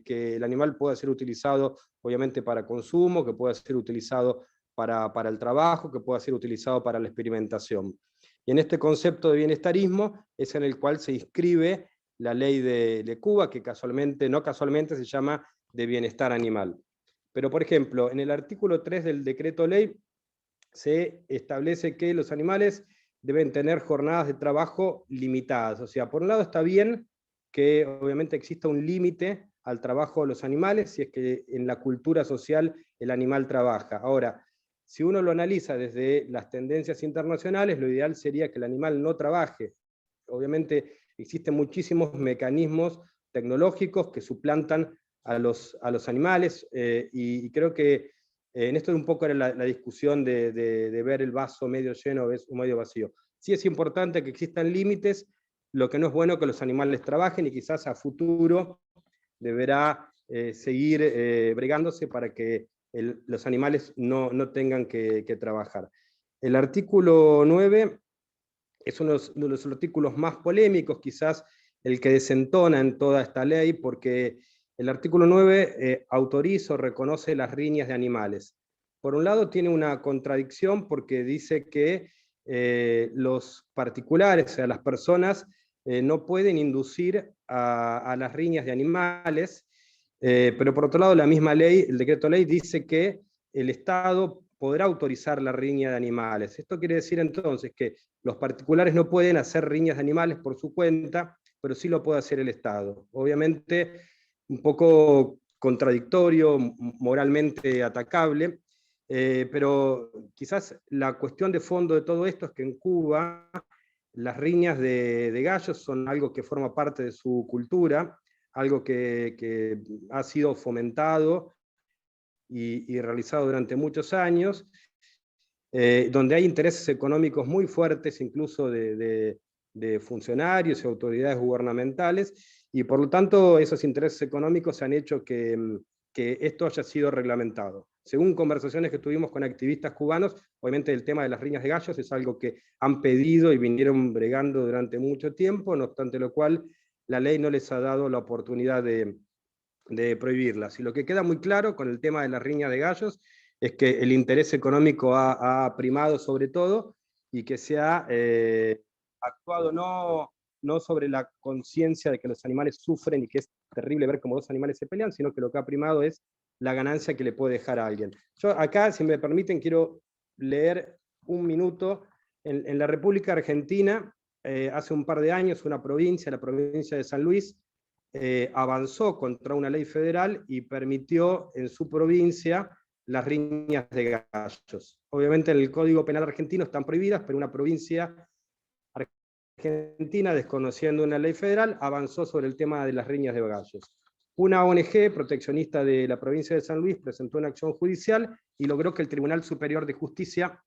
que el animal pueda ser utilizado obviamente para consumo, que pueda ser utilizado para el trabajo, que pueda ser utilizado para la experimentación. Y en este concepto de bienestarismo es en el cual se inscribe la ley de Cuba, que casualmente, no casualmente, se llama de bienestar animal. Pero, por ejemplo, en el artículo 3 del decreto ley se establece que los animales deben tener jornadas de trabajo limitadas. O sea, por un lado está bien que obviamente exista un límite al trabajo de los animales, si es que en la cultura social el animal trabaja. Ahora, si uno lo analiza desde las tendencias internacionales, lo ideal sería que el animal no trabaje. Obviamente existen muchísimos mecanismos tecnológicos que suplantan a los animales, y creo que en esto un poco era la discusión de ver el vaso medio lleno o medio vacío. Sí es importante que existan límites, lo que no es bueno que los animales trabajen, y quizás a futuro deberá seguir bregándose para que los animales no tengan que trabajar. El artículo 9 es uno de los artículos más polémicos, quizás el que desentona en toda esta ley, porque el artículo 9 autoriza o reconoce las riñas de animales. Por un lado tiene una contradicción porque dice que los particulares, o sea, las personas, no pueden inducir a las riñas de animales, pero por otro lado la misma ley, el decreto ley, dice que el Estado podrá autorizar la riña de animales. Esto quiere decir entonces que los particulares no pueden hacer riñas de animales por su cuenta, pero sí lo puede hacer el Estado. Obviamente un poco contradictorio, moralmente atacable, pero quizás la cuestión de fondo de todo esto es que en Cuba las riñas de gallos son algo que forma parte de su cultura, algo que ha sido fomentado y realizado durante muchos años, donde hay intereses económicos muy fuertes, incluso de funcionarios y autoridades gubernamentales, y por lo tanto esos intereses económicos han hecho que esto haya sido reglamentado. Según conversaciones que tuvimos con activistas cubanos, obviamente el tema de las riñas de gallos es algo que han pedido y vinieron bregando durante mucho tiempo, no obstante lo cual la ley no les ha dado la oportunidad de prohibirlas. Y lo que queda muy claro con el tema de las riñas de gallos es que el interés económico ha primado sobre todo, y que se ha actuado no sobre la conciencia de que los animales sufren y que es terrible ver cómo dos animales se pelean, sino que lo que ha primado es la ganancia que le puede dejar a alguien. Yo acá, si me permiten, quiero leer un minuto. En la República Argentina, hace un par de años, una provincia, la provincia de San Luis, avanzó contra una ley federal y permitió en su provincia las riñas de gallos. Obviamente en el Código Penal argentino están prohibidas, pero una provincia argentina, desconociendo una ley federal, avanzó sobre el tema de las riñas de gallos. Una ONG proteccionista de la provincia de San Luis presentó una acción judicial y logró que el Tribunal Superior de Justicia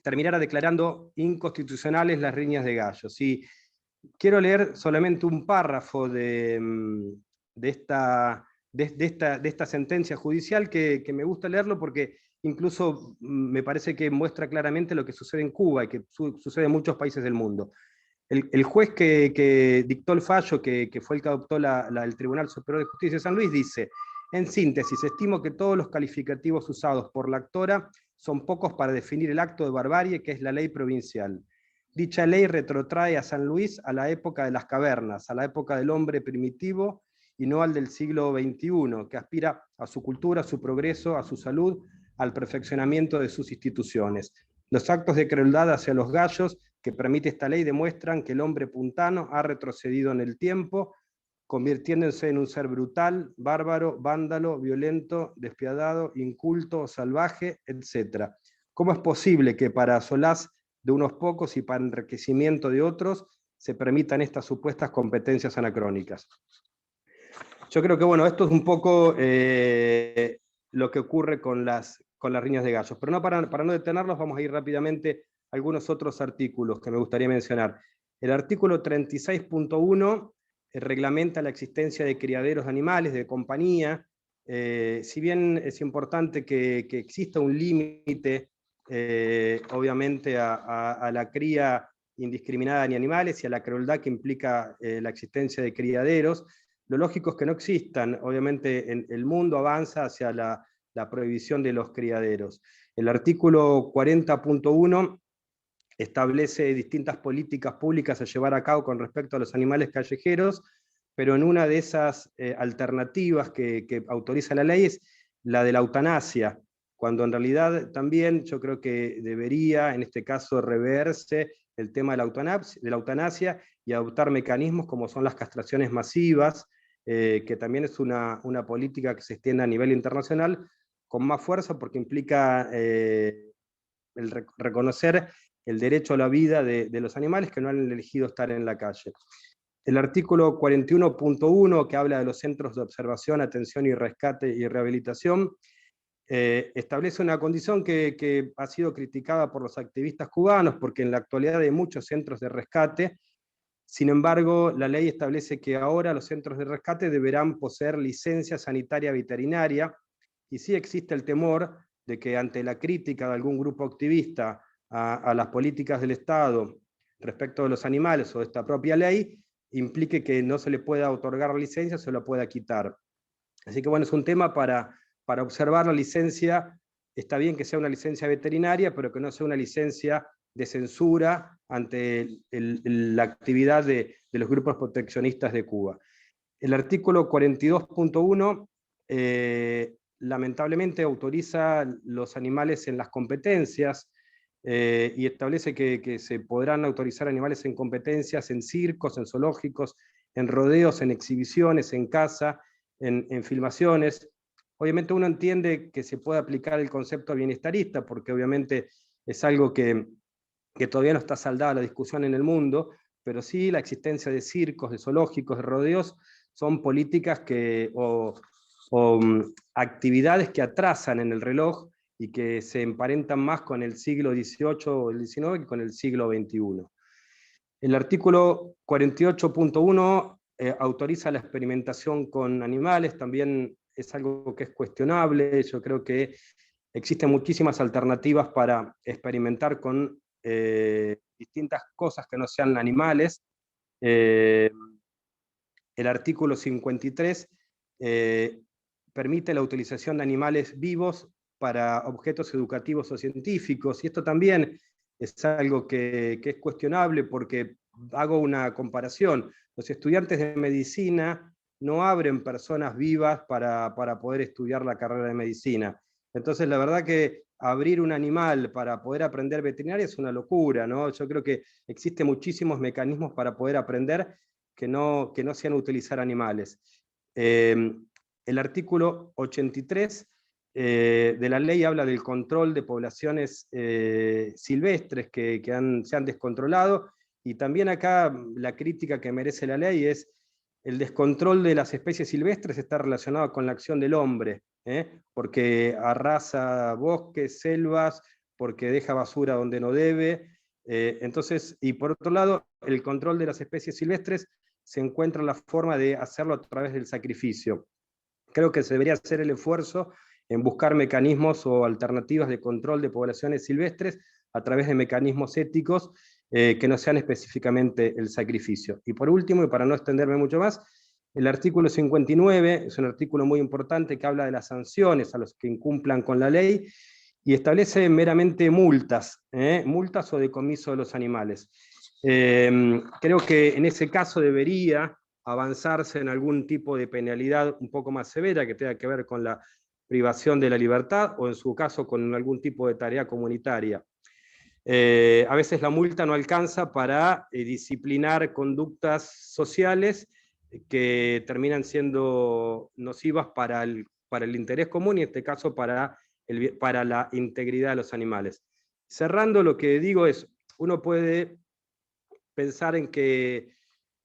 terminara declarando inconstitucionales las riñas de gallos. Y quiero leer solamente un párrafo de esta sentencia judicial que me gusta leerlo porque incluso me parece que muestra claramente lo que sucede en Cuba y que sucede en muchos países del mundo. El juez que dictó el fallo, que fue el que adoptó el Tribunal Superior de Justicia de San Luis, dice: en síntesis, estimo que todos los calificativos usados por la actora son pocos para definir el acto de barbarie que es la ley provincial. Dicha ley retrotrae a San Luis a la época de las cavernas, a la época del hombre primitivo y no al del siglo XXI, que aspira a su cultura, a su progreso, a su salud, al perfeccionamiento de sus instituciones. Los actos de crueldad hacia los gallos que permite esta ley demuestran que el hombre puntano ha retrocedido en el tiempo, convirtiéndose en un ser brutal, bárbaro, vándalo, violento, despiadado, inculto, salvaje, etc. ¿Cómo es posible que para solaz de unos pocos y para enriquecimiento de otros se permitan estas supuestas competencias anacrónicas? Yo creo que bueno, esto es un poco lo que ocurre con las riñas de gallos, pero no para no detenerlos, vamos a ir rápidamente a algunos otros artículos que me gustaría mencionar. El artículo 36.1 reglamenta la existencia de criaderos de animales, de compañía. Si bien es importante que exista un límite, obviamente, a la cría indiscriminada de animales y a la crueldad que implica la existencia de criaderos, lo lógico es que no existan. Obviamente el mundo avanza hacia la prohibición de los criaderos. El artículo 40.1 establece distintas políticas públicas a llevar a cabo con respecto a los animales callejeros, pero en una de esas alternativas que autoriza la ley es la de la eutanasia, cuando en realidad también yo creo que debería, en este caso, reverse el tema de la eutanasia y adoptar mecanismos como son las castraciones masivas, que también es una política que se extiende a nivel internacional con más fuerza porque implica reconocer el derecho a la vida de los animales que no han elegido estar en la calle. El artículo 41.1, que habla de los centros de observación, atención y rescate y rehabilitación, establece una condición que ha sido criticada por los activistas cubanos, porque en la actualidad hay muchos centros de rescate. Sin embargo, la ley establece que ahora los centros de rescate deberán poseer licencia sanitaria veterinaria, y sí existe el temor de que ante la crítica de algún grupo activista a las políticas del Estado respecto de los animales o de esta propia ley, implique que no se le pueda otorgar licencia, se lo pueda quitar. Así que bueno, es un tema para observar la licencia. Está bien que sea una licencia veterinaria, pero que no sea una licencia de censura ante la actividad de los grupos proteccionistas de Cuba. El artículo 42.1 lamentablemente autoriza los animales en las competencias y establece que se podrán autorizar animales en competencias en circos, en zoológicos, en rodeos, en exhibiciones, en caza, en filmaciones. Obviamente uno entiende que se puede aplicar el concepto bienestarista, porque obviamente es algo que todavía no está saldada la discusión en el mundo, pero sí la existencia de circos, de zoológicos, de rodeos, son políticas o actividades que atrasan en el reloj y que se emparentan más con el siglo XVIII o el XIX que con el siglo XXI. El artículo 48.1 autoriza la experimentación con animales, también es algo que es cuestionable. Yo creo que existen muchísimas alternativas para experimentar con distintas cosas que no sean animales. El artículo 53 permite la utilización de animales vivos para objetos educativos o científicos, y esto también es algo que es cuestionable porque hago una comparación. Los estudiantes de medicina no abren personas vivas para poder estudiar la carrera de medicina. Entonces la verdad que abrir un animal para poder aprender veterinaria es una locura, ¿no? Yo creo que existen muchísimos mecanismos para poder aprender que no sean utilizar animales. El artículo 83 de la ley habla del control de poblaciones silvestres que se han descontrolado, y también acá la crítica que merece la ley es el descontrol de las especies silvestres está relacionado con la acción del hombre, porque arrasa bosques, selvas, porque deja basura donde no debe. Entonces, y por otro lado, el control de las especies silvestres se encuentra la forma de hacerlo a través del sacrificio. Creo que se debería hacer el esfuerzo en buscar mecanismos o alternativas de control de poblaciones silvestres a través de mecanismos éticos que no sean específicamente el sacrificio. Y por último, y para no extenderme mucho más, el artículo 59 es un artículo muy importante que habla de las sanciones a los que incumplan con la ley y establece meramente multas, multas o decomiso de los animales. Creo que en ese caso debería avanzarse en algún tipo de penalidad un poco más severa que tenga que ver con la privación de la libertad o en su caso con algún tipo de tarea comunitaria. A veces la multa no alcanza para disciplinar conductas sociales que terminan siendo nocivas para el interés común y en este caso para la integridad de los animales. Cerrando, lo que digo es, uno puede pensar en que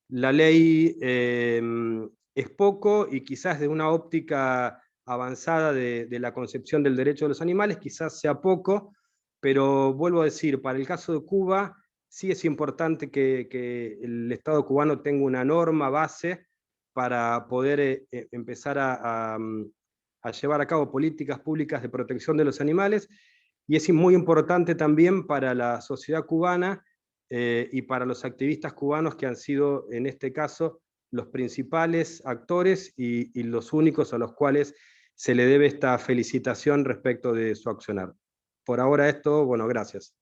la ley es poco y quizás de una óptica avanzada de la concepción del derecho de los animales, quizás sea poco, pero vuelvo a decir, para el caso de Cuba, sí es importante que el Estado cubano tenga una norma base para poder empezar a llevar a cabo políticas públicas de protección de los animales, y es muy importante también para la sociedad cubana y para los activistas cubanos que han sido, en este caso, los principales actores y los únicos a los cuales se le debe esta felicitación respecto de su accionar. Por ahora esto, bueno, gracias.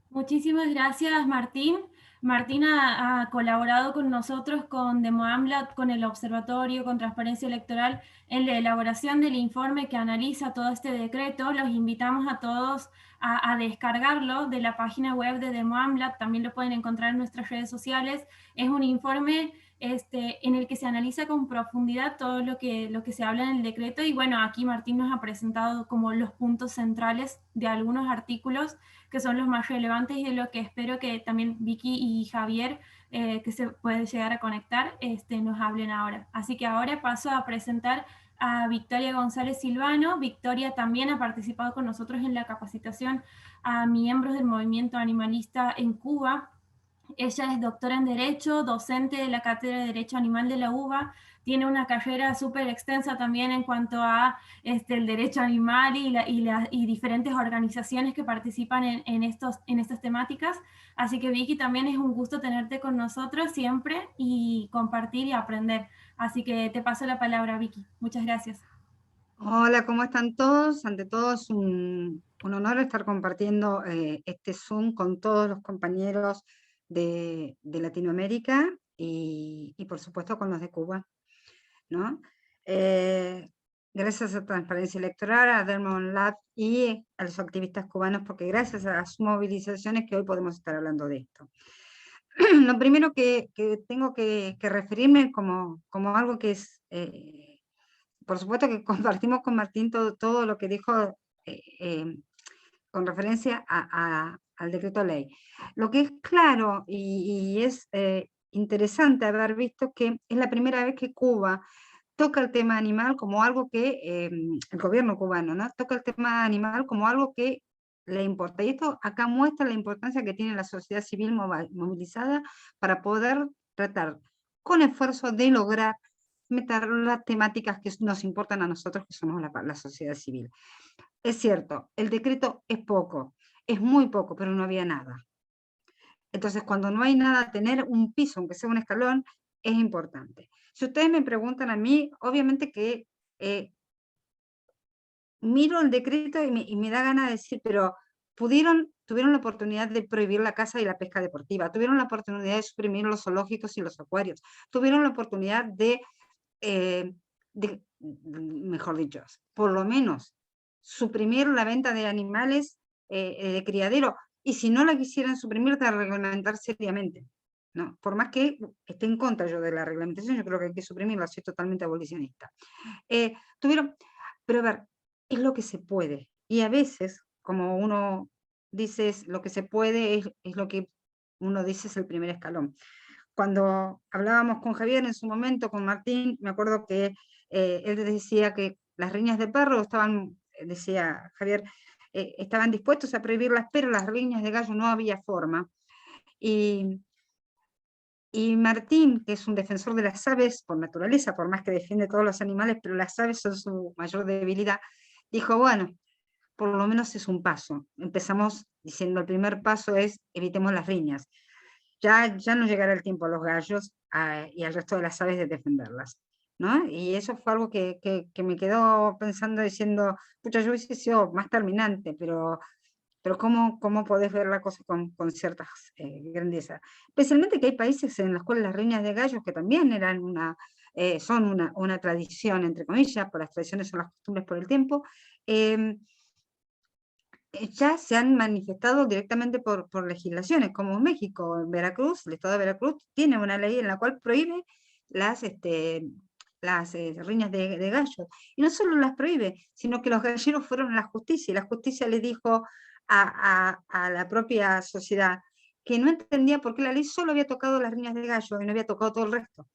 Muchísimas gracias, Martín. Martín ha colaborado con nosotros, con Demoamlat, con el Observatorio, con Transparencia Electoral, en la elaboración del informe que analiza todo este decreto. Los invitamos a todos a descargarlo de la página web de Demoamlat, también lo pueden encontrar en nuestras redes sociales. Es un informe en el que se analiza con profundidad todo lo que se habla en el decreto, y bueno, aquí Martín nos ha presentado como los puntos centrales de algunos artículos que son los más relevantes y de lo que espero que también Vicky y Javier, que se puede llegar a conectar, nos hablen ahora. Así que ahora paso a presentar a Victoria González Silvano. Victoria también ha participado con nosotros en la capacitación a miembros del movimiento animalista en Cuba. Ella es doctora en Derecho, docente de la Cátedra de Derecho Animal de la UBA, tiene una carrera súper extensa también en cuanto a el derecho animal y diferentes organizaciones que participan en estas temáticas. Así que Vicky, también es un gusto tenerte con nosotros siempre y compartir y aprender. Así que te paso la palabra, Vicky. Muchas gracias. Hola, ¿cómo están todos? Ante todo es un honor estar compartiendo este Zoom con todos los compañeros de Latinoamérica y por supuesto con los de Cuba, ¿no? Gracias a Transparencia Electoral, a Dermon Lab y a los activistas cubanos, porque gracias a sus movilizaciones que hoy podemos estar hablando de esto. Lo primero que tengo que referirme como algo que es... por supuesto que compartimos con Martín todo lo que dijo con referencia al decreto ley. Lo que es claro y es interesante haber visto que es la primera vez que Cuba toca el tema animal como algo que, el gobierno cubano, ¿no? Toca el tema animal como algo que le importa. Y esto acá muestra la importancia que tiene la sociedad civil movilizada para poder tratar con esfuerzo de lograr meter las temáticas que nos importan a nosotros, que somos la sociedad civil. Es cierto, el decreto es poco, es muy poco, pero no había nada. Entonces, cuando no hay nada, tener un piso, aunque sea un escalón, es importante. Si ustedes me preguntan a mí, obviamente que miro el decreto y me da ganas de decir, pero tuvieron la oportunidad de prohibir la caza y la pesca deportiva, tuvieron la oportunidad de suprimir los zoológicos y los acuarios, tuvieron la oportunidad mejor dicho, por lo menos suprimir la venta de animales de criadero, y si no la quisieran suprimir, de reglamentar seriamente, ¿no? Por más que esté en contra yo de la reglamentación, yo creo que hay que suprimirla, soy totalmente abolicionista. Pero a ver, es lo que se puede, y a veces, como uno dice, es lo que se puede, es lo que uno dice es el primer escalón. Cuando hablábamos con Javier en su momento, con Martín, me acuerdo que él decía que las riñas de perro estaban, decía Javier, estaban dispuestos a prohibirlas, pero las riñas de gallo no había forma. Y Martín, que es un defensor de las aves por naturaleza, por más que defiende todos los animales, pero las aves son su mayor debilidad, dijo, bueno, por lo menos es un paso. Empezamos diciendo, el primer paso es evitemos las riñas. Ya no llegará el tiempo a los gallos y al resto de las aves de defenderlas, ¿no? Y eso fue algo que me quedó pensando, diciendo, pucha, yo hubiese sido más terminante, pero ¿cómo podés ver la cosa con ciertas grandezas? Especialmente que hay países en los cuales las riñas de gallos, que también eran son una tradición, entre comillas, por las tradiciones son las costumbres por el tiempo, ya se han manifestado directamente por legislaciones, como México, en Veracruz, el estado de Veracruz tiene una ley en la cual prohíbe las riñas de gallos. Y no solo las prohíbe, sino que los galleros fueron a la justicia, y la justicia le dijo a la propia sociedad que no entendía por qué la ley solo había tocado las riñas de gallo y no había tocado todo el resto.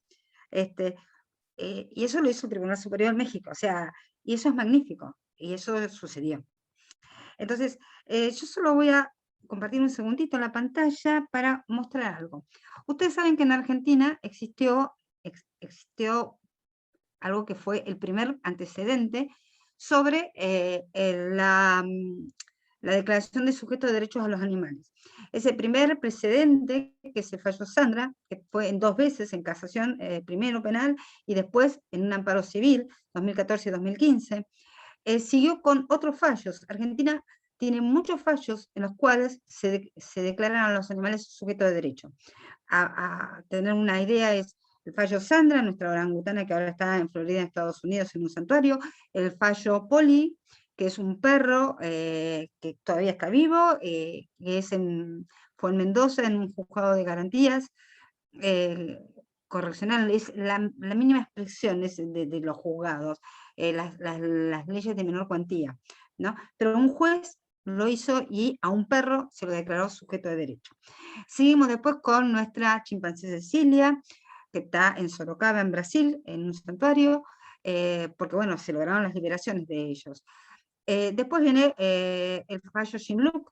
Y eso lo hizo el Tribunal Superior de México, o sea, y eso es magnífico, y eso sucedió. Entonces, yo solo voy a compartir un segundito la pantalla para mostrar algo. Ustedes saben que en Argentina existió algo que fue el primer antecedente sobre la Declaración de Sujetos de Derechos a los Animales. Ese primer precedente, que es el fallo Sandra, que fue en 2 veces en casación, primero penal y después en un amparo civil, 2014 y 2015, siguió con otros fallos. Argentina tiene muchos fallos en los cuales se declaran a los animales sujetos de derecho. A tener una idea es el fallo Sandra, nuestra orangutana que ahora está en Florida, en Estados Unidos, en un santuario, el fallo Poli, que es un perro que todavía está vivo, que fue en Mendoza, en un juzgado de garantías correccional, es la mínima expresión de los juzgados, las leyes de menor cuantía, ¿no? Pero un juez lo hizo y a un perro se lo declaró sujeto de derecho. Seguimos después con nuestra chimpancé Cecilia, que está en Sorocaba, en Brasil, en un santuario, porque bueno, se lograron las liberaciones de ellos. Después viene el fallo Shinlook,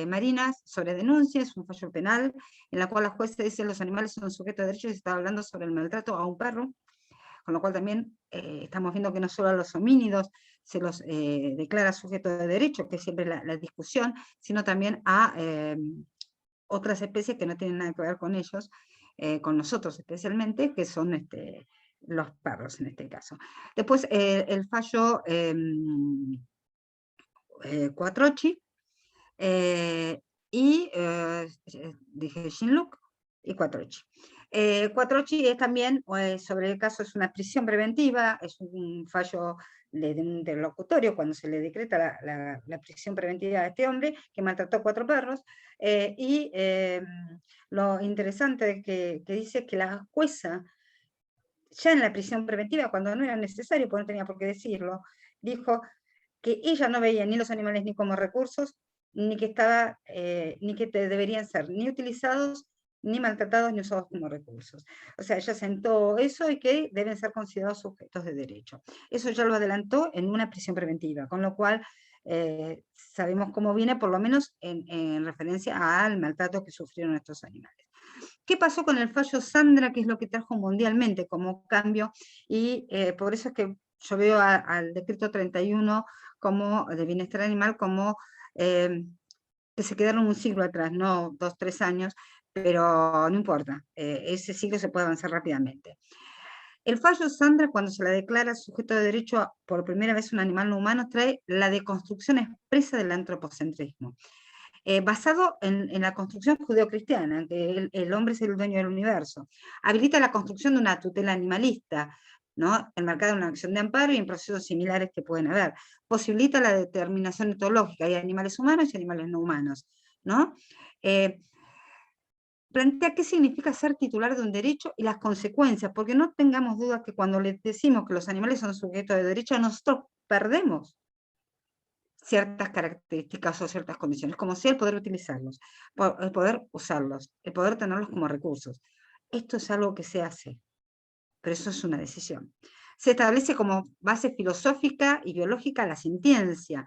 Marinas, sobre denuncias, un fallo penal, en la cual la jueza dice que los animales son sujetos de derecho y se está hablando sobre el maltrato a un perro, con lo cual también estamos viendo que no solo a los homínidos se los declara sujetos de derecho, que es siempre la discusión, sino también a otras especies que no tienen nada que ver con ellos, con nosotros especialmente, que son los perros en este caso. Después el fallo Quattrochi, dije Shinlook y Quattrochi. Quattrochi es también, sobre el caso, es una prisión preventiva, es un fallo de un interlocutorio cuando se le decreta la prisión preventiva a este hombre que maltrató a 4 perros, y lo interesante que dice que la jueza, ya en la prisión preventiva, cuando no era necesario, porque no tenía por qué decirlo, dijo que ella no veía ni los animales ni como recursos, ni que deberían ser ni utilizados, ni maltratados, ni usados como recursos. O sea, ella sentó eso y que deben ser considerados sujetos de derecho. Eso ya lo adelantó en una prisión preventiva, con lo cual sabemos cómo viene, por lo menos en referencia al maltrato que sufrieron estos animales. ¿Qué pasó con el fallo Sandra, que es lo que trajo mundialmente como cambio? Y por eso es que yo veo al decreto 31 como, de bienestar animal como que se quedaron un siglo atrás, no 2, 3 años, pero no importa, ese siglo se puede avanzar rápidamente. El fallo Sandra, cuando se la declara sujeto de derecho por primera vez un animal no humano, trae la deconstrucción expresa del antropocentrismo. Basado en la construcción judeocristiana, que el hombre es el dueño del universo. Habilita la construcción de una tutela animalista, ¿no? Enmarcada en una acción de amparo y en procesos similares que pueden haber. Posibilita la determinación etológica, hay animales humanos y animales no humanos, ¿no? Plantea qué significa ser titular de un derecho y las consecuencias, porque no tengamos dudas que cuando le decimos que los animales son sujetos de derecho, nosotros perdemos ciertas características o ciertas condiciones, como sea el poder utilizarlos, el poder usarlos, el poder tenerlos como recursos. Esto es algo que se hace, pero eso es una decisión. Se establece como base filosófica y biológica la sintiencia,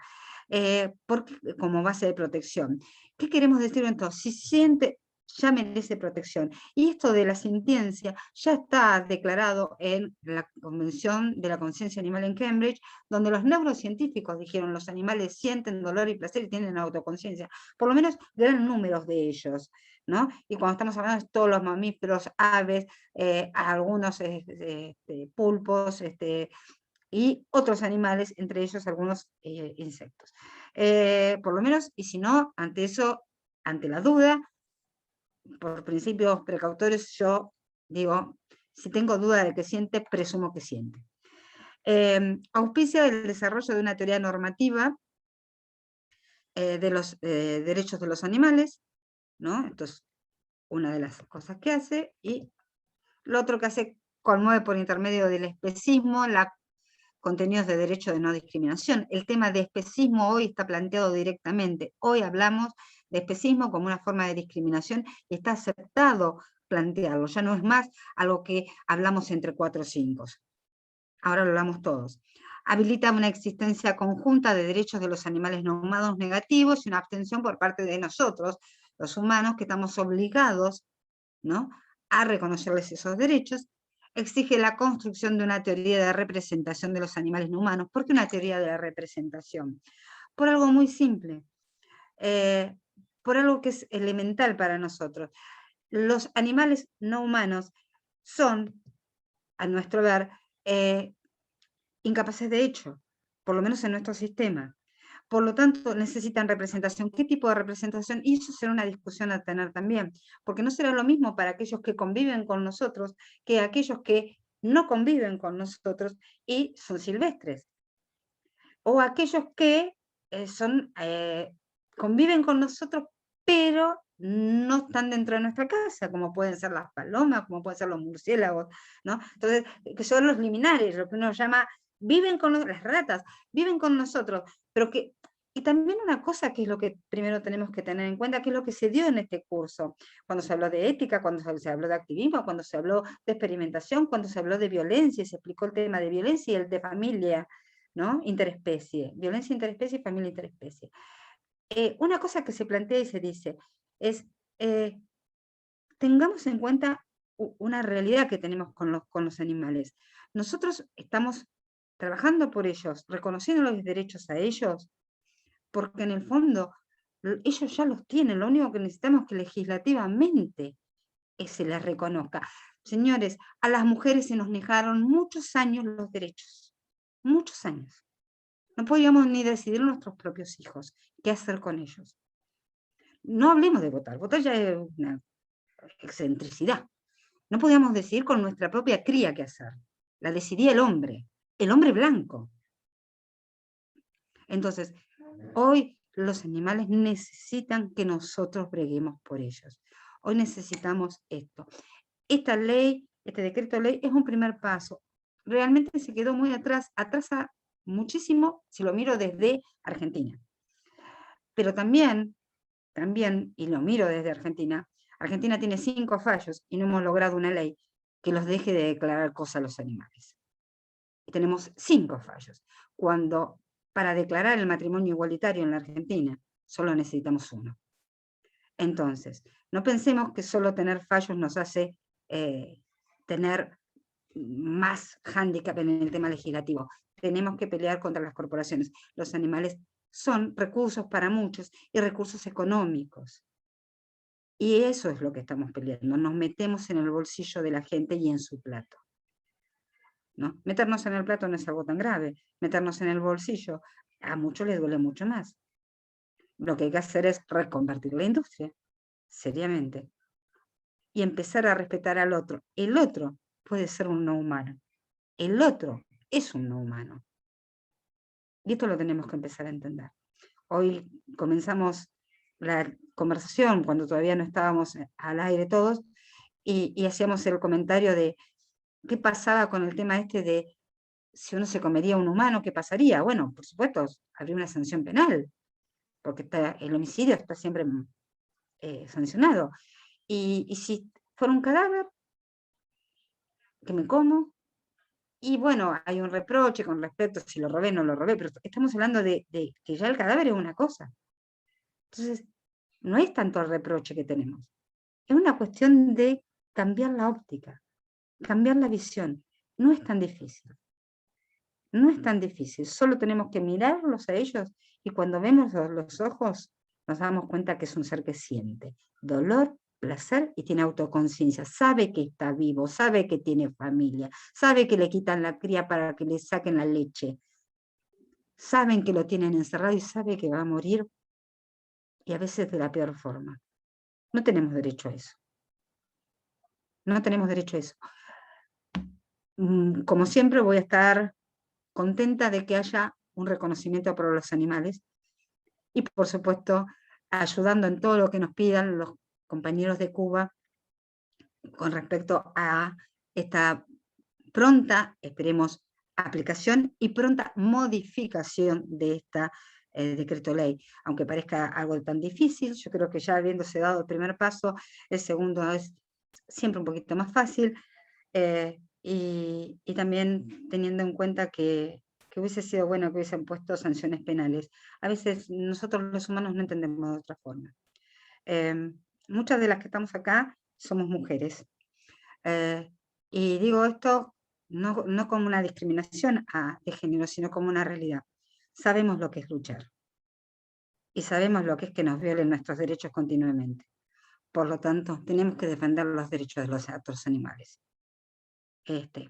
como base de protección. ¿Qué queremos decir entonces? Si siente, ya merece protección. Y esto de la sintiencia ya está declarado en la Convención de la Conciencia Animal en Cambridge, donde los neurocientíficos dijeron los animales sienten dolor y placer y tienen autoconciencia, por lo menos gran número de ellos, ¿no? Y cuando estamos hablando de todos los mamíferos, aves, algunos pulpos, y otros animales, entre ellos algunos insectos. Por lo menos, y si no, ante eso, ante la duda, por principios precautorios, yo digo, si tengo duda de que siente, presumo que siente. Auspicia el desarrollo de una teoría normativa de los derechos de los animales, ¿no? Entonces, una de las cosas que hace, y lo otro que hace, conmueve por intermedio del especismo, contenidos de derecho de no discriminación. El tema de especismo hoy está planteado directamente. Hoy hablamos de especismo como una forma de discriminación y está aceptado plantearlo. Ya no es más algo que hablamos entre 4 o 5. Ahora lo hablamos todos. Habilita una existencia conjunta de derechos de los animales no humanos negativos y una abstención por parte de nosotros, los humanos, que estamos obligados, ¿no?, a reconocerles esos derechos. Exige la construcción de una teoría de representación de los animales no humanos. ¿Por qué una teoría de la representación? Por algo muy simple. por algo que es elemental para nosotros. Los animales no humanos son, a nuestro ver, incapaces de hecho, por lo menos en nuestro sistema. Por lo tanto, necesitan representación. ¿Qué tipo de representación? Y eso será una discusión a tener también, porque no será lo mismo para aquellos que conviven con nosotros que aquellos que no conviven con nosotros y son silvestres. O aquellos que conviven con nosotros, pero no están dentro de nuestra casa, como pueden ser las palomas, como pueden ser los murciélagos, ¿no? Entonces, que son los liminares, lo que uno llama, viven con las ratas, viven con nosotros, pero que, y también una cosa que es lo que primero tenemos que tener en cuenta, que es lo que se dio en este curso, cuando se habló de ética, cuando se habló de activismo, cuando se habló de experimentación, cuando se habló de violencia, y se explicó el tema de violencia y el de familia, ¿no? Interespecie, violencia interespecie y familia interespecie. Una cosa que se plantea y se dice es, tengamos en cuenta una realidad que tenemos con los animales. Nosotros estamos trabajando por ellos, reconociendo los derechos a ellos, porque en el fondo ellos ya los tienen, lo único que necesitamos es que legislativamente se les reconozca. Señores, a las mujeres se nos negaron muchos años los derechos, muchos años. No podíamos ni decidir nuestros propios hijos qué hacer con ellos. No hablemos de votar, votar ya es una excentricidad. No podíamos decidir con nuestra propia cría qué hacer. La decidía el hombre blanco. Entonces, hoy los animales necesitan que nosotros breguemos por ellos. Hoy necesitamos esto. Esta ley, este decreto ley es un primer paso. Realmente se quedó muy atrás, atrasa muchísimo si lo miro desde Argentina. Pero también, y lo miro desde Argentina, Argentina tiene 5 fallos y no hemos logrado una ley que los deje de declarar cosa a los animales. Y tenemos 5 fallos, cuando para declarar el matrimonio igualitario en la Argentina solo necesitamos 1. Entonces, no pensemos que solo tener fallos nos hace tener más hándicap en el tema legislativo. Tenemos que pelear contra las corporaciones. Los animales son recursos para muchos y recursos económicos. Y eso es lo que estamos peleando. Nos metemos en el bolsillo de la gente y en su plato, ¿no? Meternos en el plato no es algo tan grave. Meternos en el bolsillo a muchos les duele mucho más. Lo que hay que hacer es reconvertir la industria, seriamente. Y empezar a respetar al otro. El otro puede ser un no humano. El otro es un no humano. Y esto lo tenemos que empezar a entender. Hoy comenzamos la conversación cuando todavía no estábamos al aire todos y hacíamos el comentario de qué pasaba con el tema este de si uno se comería un humano, ¿qué pasaría? Bueno, por supuesto, habría una sanción penal, porque el homicidio está siempre sancionado. Y si fuera un cadáver, que me como, y bueno, hay un reproche con respecto a si lo robé o no lo robé, pero estamos hablando de que ya el cadáver es una cosa. Entonces, no es tanto el reproche que tenemos, es una cuestión de cambiar la óptica, cambiar la visión. No es tan difícil. No es tan difícil, solo tenemos que mirarlos a ellos y cuando vemos los ojos nos damos cuenta que es un ser que siente dolor, placer y tiene autoconciencia, sabe que está vivo, sabe que tiene familia, sabe que le quitan la cría para que le saquen la leche, saben que lo tienen encerrado y sabe que va a morir y a veces de la peor forma. No tenemos derecho a eso. No tenemos derecho a eso. Como siempre voy a estar contenta de que haya un reconocimiento por los animales y por supuesto ayudando en todo lo que nos pidan los compañeros de Cuba con respecto a esta pronta, esperemos, aplicación y pronta modificación de esta decreto ley. Aunque parezca algo tan difícil, yo creo que ya habiéndose dado el primer paso, el segundo es siempre un poquito más fácil, y también teniendo en cuenta que hubiese sido bueno que hubiesen puesto sanciones penales. A veces nosotros los humanos no entendemos de otra forma. Muchas de las que estamos acá somos mujeres. Y digo esto no como una discriminación de género, sino como una realidad. Sabemos lo que es luchar. y sabemos lo que es que nos violen nuestros derechos continuamente. Por lo tanto, tenemos que defender los derechos de los otros animales.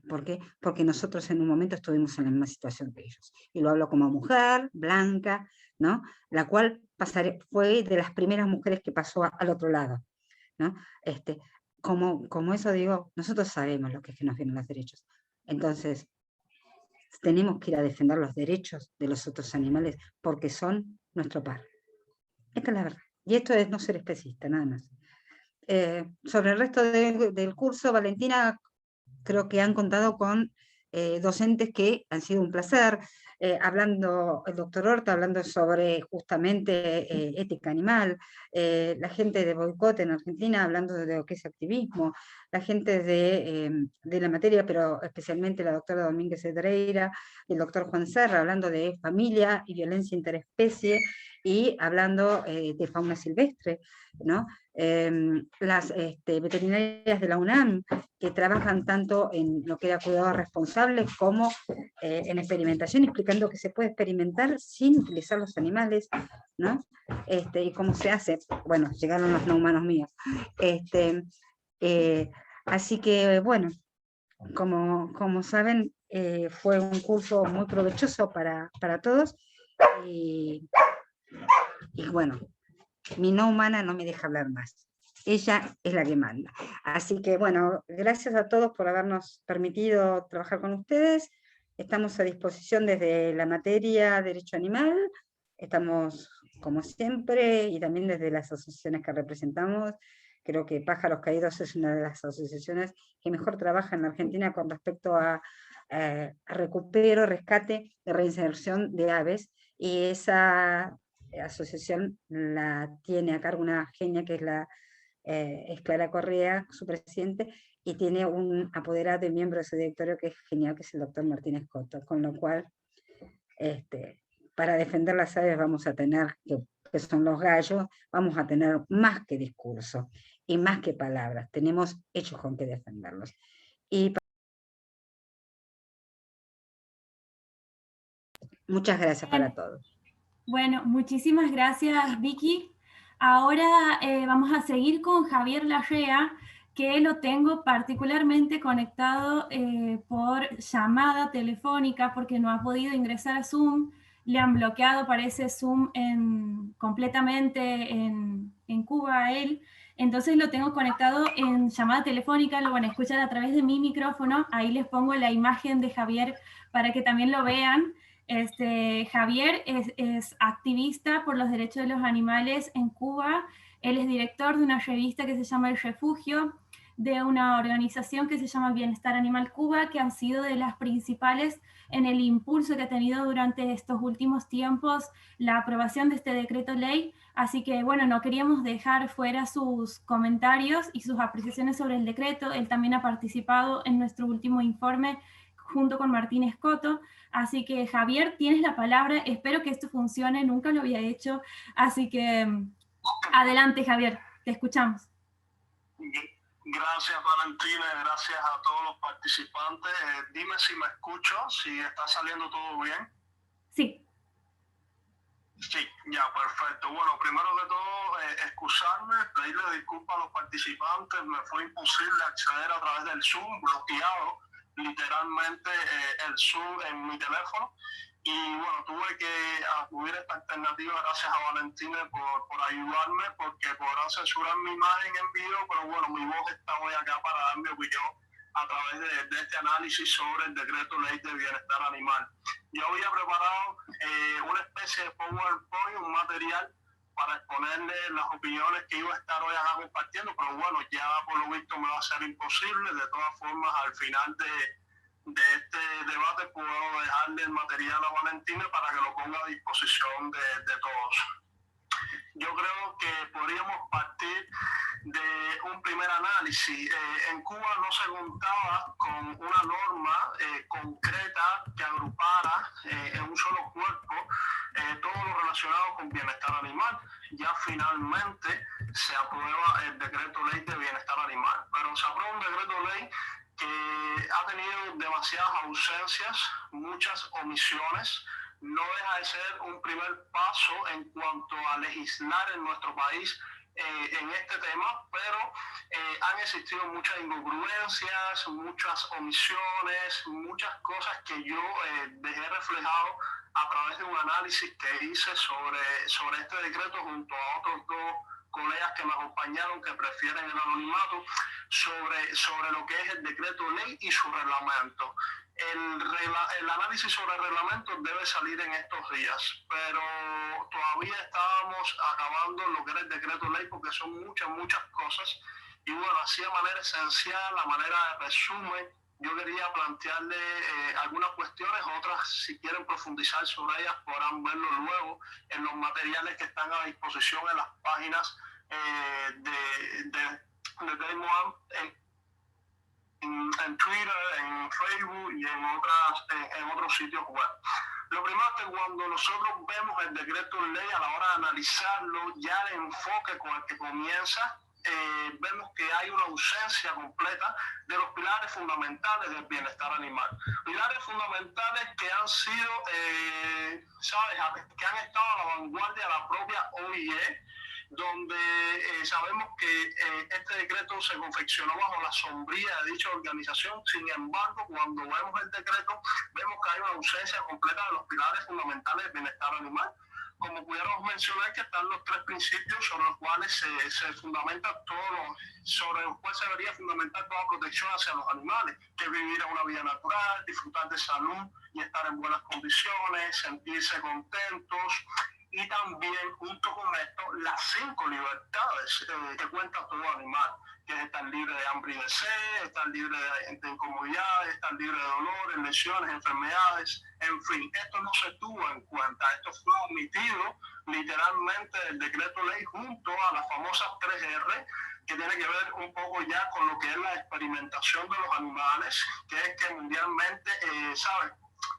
¿Por qué? Porque nosotros en un momento estuvimos en la misma situación que ellos. Y lo hablo como mujer, blanca, ¿no? La cual fue de las primeras mujeres que pasó al otro lado, ¿no? Como eso digo, nosotros sabemos lo que es que nos vienen los derechos. Entonces, tenemos que ir a defender los derechos de los otros animales porque son nuestro par. Esta es la verdad. Y esto es no ser especista, nada más. Sobre el resto del curso, Valentina, creo que han contado con docentes que han sido un placer, hablando, el doctor Horta hablando sobre justamente ética animal, la gente de Boicot en Argentina hablando de lo que es activismo, la gente de la materia, pero especialmente la doctora Domínguez Cedreira, el doctor Juan Serra hablando de familia y violencia interespecie, y hablando de fauna silvestre, ¿no? Las veterinarias de la UNAM, que trabajan tanto en lo que era cuidado responsable como en experimentación, explicando que se puede experimentar sin utilizar los animales, ¿no? Y cómo se hace. Bueno, llegaron los no humanos míos. Así que, bueno, como saben, fue un curso muy provechoso para todos, y bueno, mi no humana no me deja hablar más. Ella es la que manda. Así que, bueno, gracias a todos por habernos permitido trabajar con ustedes. Estamos a disposición desde la materia Derecho Animal. Estamos, como siempre, y también desde las asociaciones que representamos. Creo que Pájaros Caídos es una de las asociaciones que mejor trabaja en la Argentina con respecto a recupero, rescate y reinserción de aves. Y esa asociación la tiene a cargo una genia que es Clara Correa, su presidente, y tiene un apoderado y miembro de su directorio que es genial, que es el doctor Martínez Coto, con lo cual para defender las aves vamos a tener, que son los gallos, vamos a tener más que discurso y más que palabras, tenemos hechos con que defenderlos. Y muchas gracias para todos. Bueno, muchísimas gracias, Vicky. Ahora vamos a seguir con Javier Larrea, que lo tengo particularmente conectado por llamada telefónica porque no ha podido ingresar a Zoom. Le han bloqueado, parece, Zoom completamente en Cuba a él. Entonces lo tengo conectado en llamada telefónica, lo van a escuchar a través de mi micrófono. Ahí les pongo la imagen de Javier para que también lo vean. Javier es activista por los derechos de los animales en Cuba. Él es director de una revista que se llama El Refugio, de una organización que se llama Bienestar Animal Cuba, que han sido de las principales en el impulso que ha tenido durante estos últimos tiempos la aprobación de este decreto ley. Así que, bueno, no queríamos dejar fuera sus comentarios y sus apreciaciones sobre el decreto. Él también ha participado en nuestro último informe junto con Martínez Coto. Así que, Javier, tienes la palabra. Espero que esto funcione, nunca lo había hecho. Así que, adelante, Javier, te escuchamos. Gracias, Valentina, gracias a todos los participantes. Dime si me escucho, si está saliendo todo bien. Sí. Sí, ya, perfecto. Bueno, primero que todo, excusarme, pedirle disculpas a los participantes. Me fue imposible acceder a través del Zoom, bloqueado literalmente el Zoom en mi teléfono. Y bueno, tuve que acudir a esta alternativa gracias a Valentina por ayudarme, porque podrán censurar mi imagen en video, pero bueno, mi voz está hoy acá para dar mi opinión a través de este análisis sobre el decreto ley de bienestar animal. Yo había preparado una especie de PowerPoint, un material para exponerle las opiniones que iba a estar hoy acá compartiendo, pero bueno, ya por lo visto me va a ser imposible. De todas formas, al final de este debate puedo dejarle el material a Valentina para que lo ponga a disposición de todos. Yo creo que podríamos partir de un primer análisis. En Cuba no se contaba con una norma concreta que agrupara en un solo cuerpo todo lo relacionado con bienestar animal. Ya finalmente se aprueba el decreto ley de bienestar animal, pero se aprueba un decreto ley que ha tenido demasiadas ausencias, muchas omisiones, no deja de ser un primer paso en cuanto a legislar en nuestro país en este tema, pero han existido muchas incongruencias, muchas omisiones, muchas cosas que yo dejé reflejado a través de un análisis que hice sobre este decreto junto a otros dos colegas que me acompañaron que prefieren el anonimato sobre lo que es el decreto ley y su reglamento. El análisis sobre el reglamento debe salir en estos días, pero todavía estábamos acabando lo que era el decreto ley porque son muchas cosas y bueno, así de manera esencial, a manera de resumen, yo quería plantearle algunas cuestiones, otras si quieren profundizar sobre ellas podrán verlo luego en los materiales que están a disposición en las páginas de Demo en Twitter, en Facebook y en otros sitios web. Lo primero es que cuando nosotros vemos el decreto de ley a la hora de analizarlo, ya el enfoque con el que comienza, vemos que hay una ausencia completa de los pilares fundamentales del bienestar animal. Pilares fundamentales que han sido, que han estado a la vanguardia de la propia OIE, donde sabemos que este decreto se confeccionó bajo la sombría de dicha organización. Sin embargo, cuando vemos el decreto, vemos que hay una ausencia completa de los pilares fundamentales del bienestar animal. Como pudiéramos mencionar que están los tres principios sobre los cuales se fundamenta sobre los cuales se debería fundamentar toda protección hacia los animales, que es vivir en una vida natural, disfrutar de salud y estar en buenas condiciones, sentirse contentos. Y también, junto con esto, las 5 libertades que cuenta todo animal, que es estar libre de hambre y de sed, estar libre de incomodidades, estar libre de dolores, lesiones, enfermedades, en fin, esto no se tuvo en cuenta, esto fue omitido literalmente del decreto ley junto a las famosas 3R, que tiene que ver un poco ya con lo que es la experimentación de los animales, que es que mundialmente,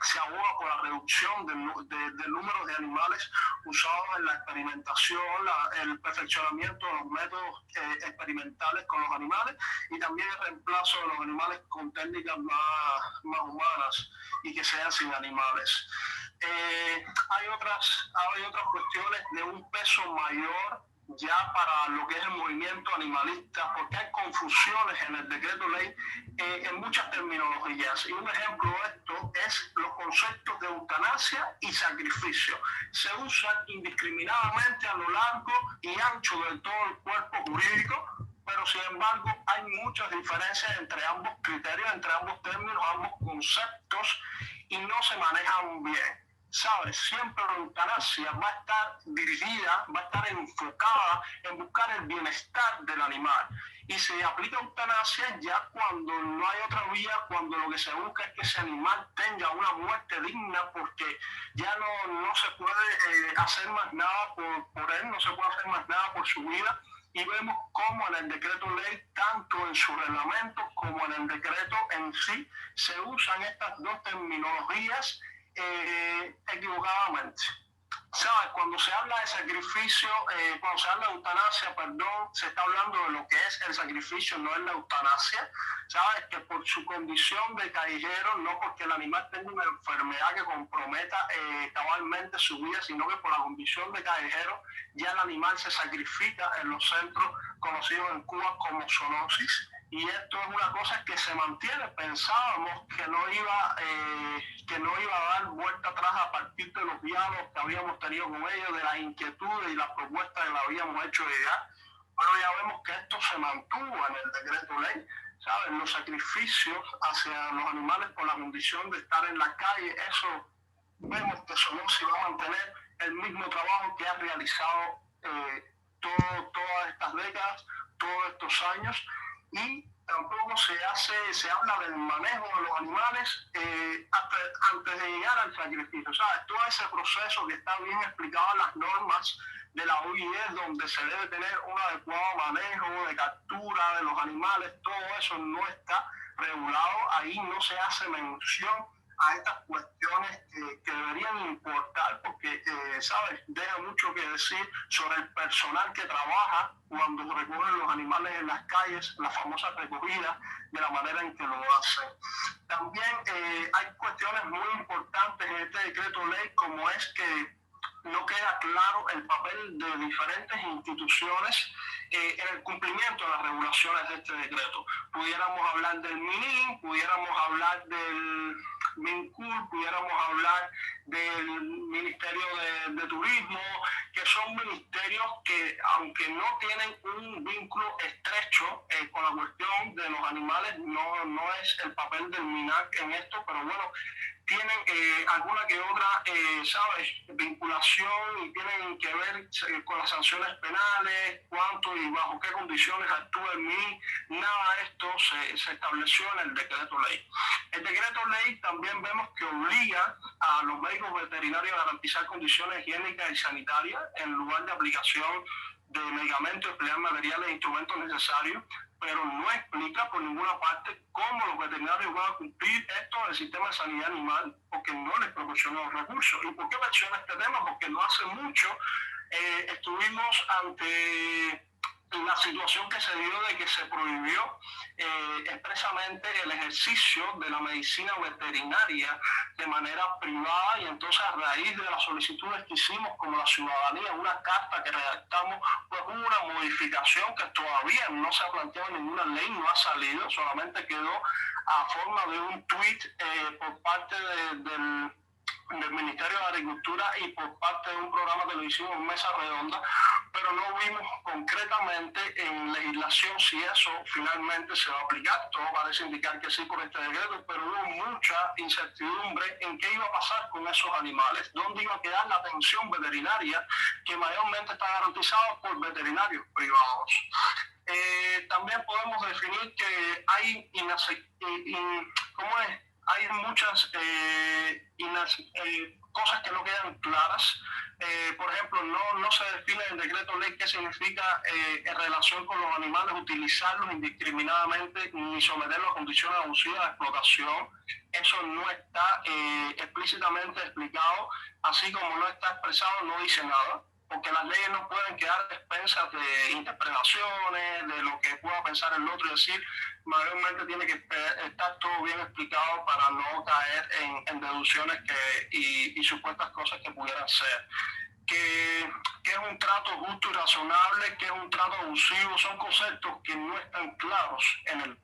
se aboga por la reducción del número de animales usados en la experimentación, el perfeccionamiento de los métodos experimentales con los animales y también el reemplazo de los animales con técnicas más humanas y que sean sin animales. Hay otras cuestiones de un peso mayor ya para lo que es el movimiento animalista, porque hay confusiones en el decreto ley en muchas terminologías. Y un ejemplo de esto es los conceptos de eutanasia y sacrificio. Se usan indiscriminadamente a lo largo y ancho de todo el cuerpo jurídico, pero sin embargo hay muchas diferencias entre ambos criterios, entre ambos términos, ambos conceptos, y no se manejan bien. ¿Sabes? Siempre la eutanasia va a estar dirigida, va a estar enfocada en buscar el bienestar del animal. Y se aplica eutanasia ya cuando no hay otra vía, cuando lo que se busca es que ese animal tenga una muerte digna, porque ya no se puede hacer más nada por él, no se puede hacer más nada por su vida. Y vemos cómo en el decreto ley, tanto en su reglamento como en el decreto en sí, se usan estas dos terminologías equivocadamente. ¿Sabes? Cuando se habla de sacrificio, cuando se habla de eutanasia, perdón, se está hablando de lo que es el sacrificio, no es la eutanasia. ¿Sabes? Que por su condición de callejero, no porque el animal tenga una enfermedad que comprometa cabalmente su vida, sino que por la condición de callejero ya el animal se sacrifica en los centros conocidos en Cuba como zoonosis. Y esto es una cosa que se mantiene. Pensábamos que no iba a dar vuelta atrás a partir de los diálogos que habíamos tenido con ellos, de las inquietudes y las propuestas que le habíamos hecho llegar, pero ya vemos que esto se mantuvo en el decreto ley. ¿Sabes? Los sacrificios hacia los animales por la condición de estar en la calle, eso vemos que Zoonosis va a mantener el mismo trabajo que ha realizado todas estas décadas, todos estos años, y tampoco se habla del manejo de los animales antes de llegar al sacrificio. ¿Sabes? Todo ese proceso que está bien explicado en las normas de la OIE, donde se debe tener un adecuado manejo de captura de los animales, todo eso no está regulado. Ahí no se hace mención a estas cuestiones que deberían importar, porque, ¿sabes? Deja mucho que decir sobre el personal que trabaja cuando recogen los animales en las calles, la famosa recogida, de la manera en que lo hacen. También hay cuestiones muy importantes en este decreto ley, como es que no queda claro el papel de diferentes instituciones en el cumplimiento de las regulaciones de este decreto. Pudiéramos hablar del MINIM, pudiéramos hablar del MINCUR, pudiéramos hablar del Ministerio de Turismo, que son ministerios que, aunque no tienen un vínculo estrecho con la cuestión de los animales, no es el papel del MINAC en esto, pero bueno, tienen alguna que otra, ¿sabes?, vinculación y tienen que ver con las sanciones penales, cuánto y bajo qué condiciones actúa el MINI. Nada de esto se estableció en el decreto ley. El decreto ley también vemos que obliga a los médicos veterinarios a garantizar condiciones higiénicas y sanitarias en lugar de aplicación de medicamentos, emplear materiales e instrumentos necesarios, pero no explica por ninguna parte cómo los veterinarios van a cumplir esto en el sistema de sanidad animal, porque no les proporcionó los recursos. ¿Y por qué menciona este tema? Porque no hace mucho estuvimos ante la situación que se dio de que se prohibió expresamente el ejercicio de la medicina veterinaria de manera privada, y entonces a raíz de las solicitudes que hicimos como la ciudadanía, una carta que redactamos, pues hubo una modificación que todavía no se ha planteado en ninguna ley, no ha salido, solamente quedó a forma de un tuit por parte del Ministerio de Agricultura y por parte de un programa que lo hicimos en Mesa Redonda, pero no vimos concretamente en legislación si eso finalmente se va a aplicar. Todo parece indicar que sí por este decreto, pero hubo mucha incertidumbre en qué iba a pasar con esos animales, dónde iba a quedar la atención veterinaria que mayormente está garantizada por veterinarios privados. También podemos definir que hay hay muchas cosas que no quedan claras. Por ejemplo, no se define en el decreto ley qué significa en relación con los animales utilizarlos indiscriminadamente ni someterlos a condiciones abusivas de explotación. Eso no está explícitamente explicado, así como no está expresado, no dice nada, porque las leyes no pueden quedar expensas de interpretaciones, de lo que pueda pensar el otro y decir. Mayormente tiene que estar todo bien explicado para no caer en deducciones y supuestas cosas que pudieran ser. Que es un trato justo y razonable, que es un trato abusivo, son conceptos que no están claros en el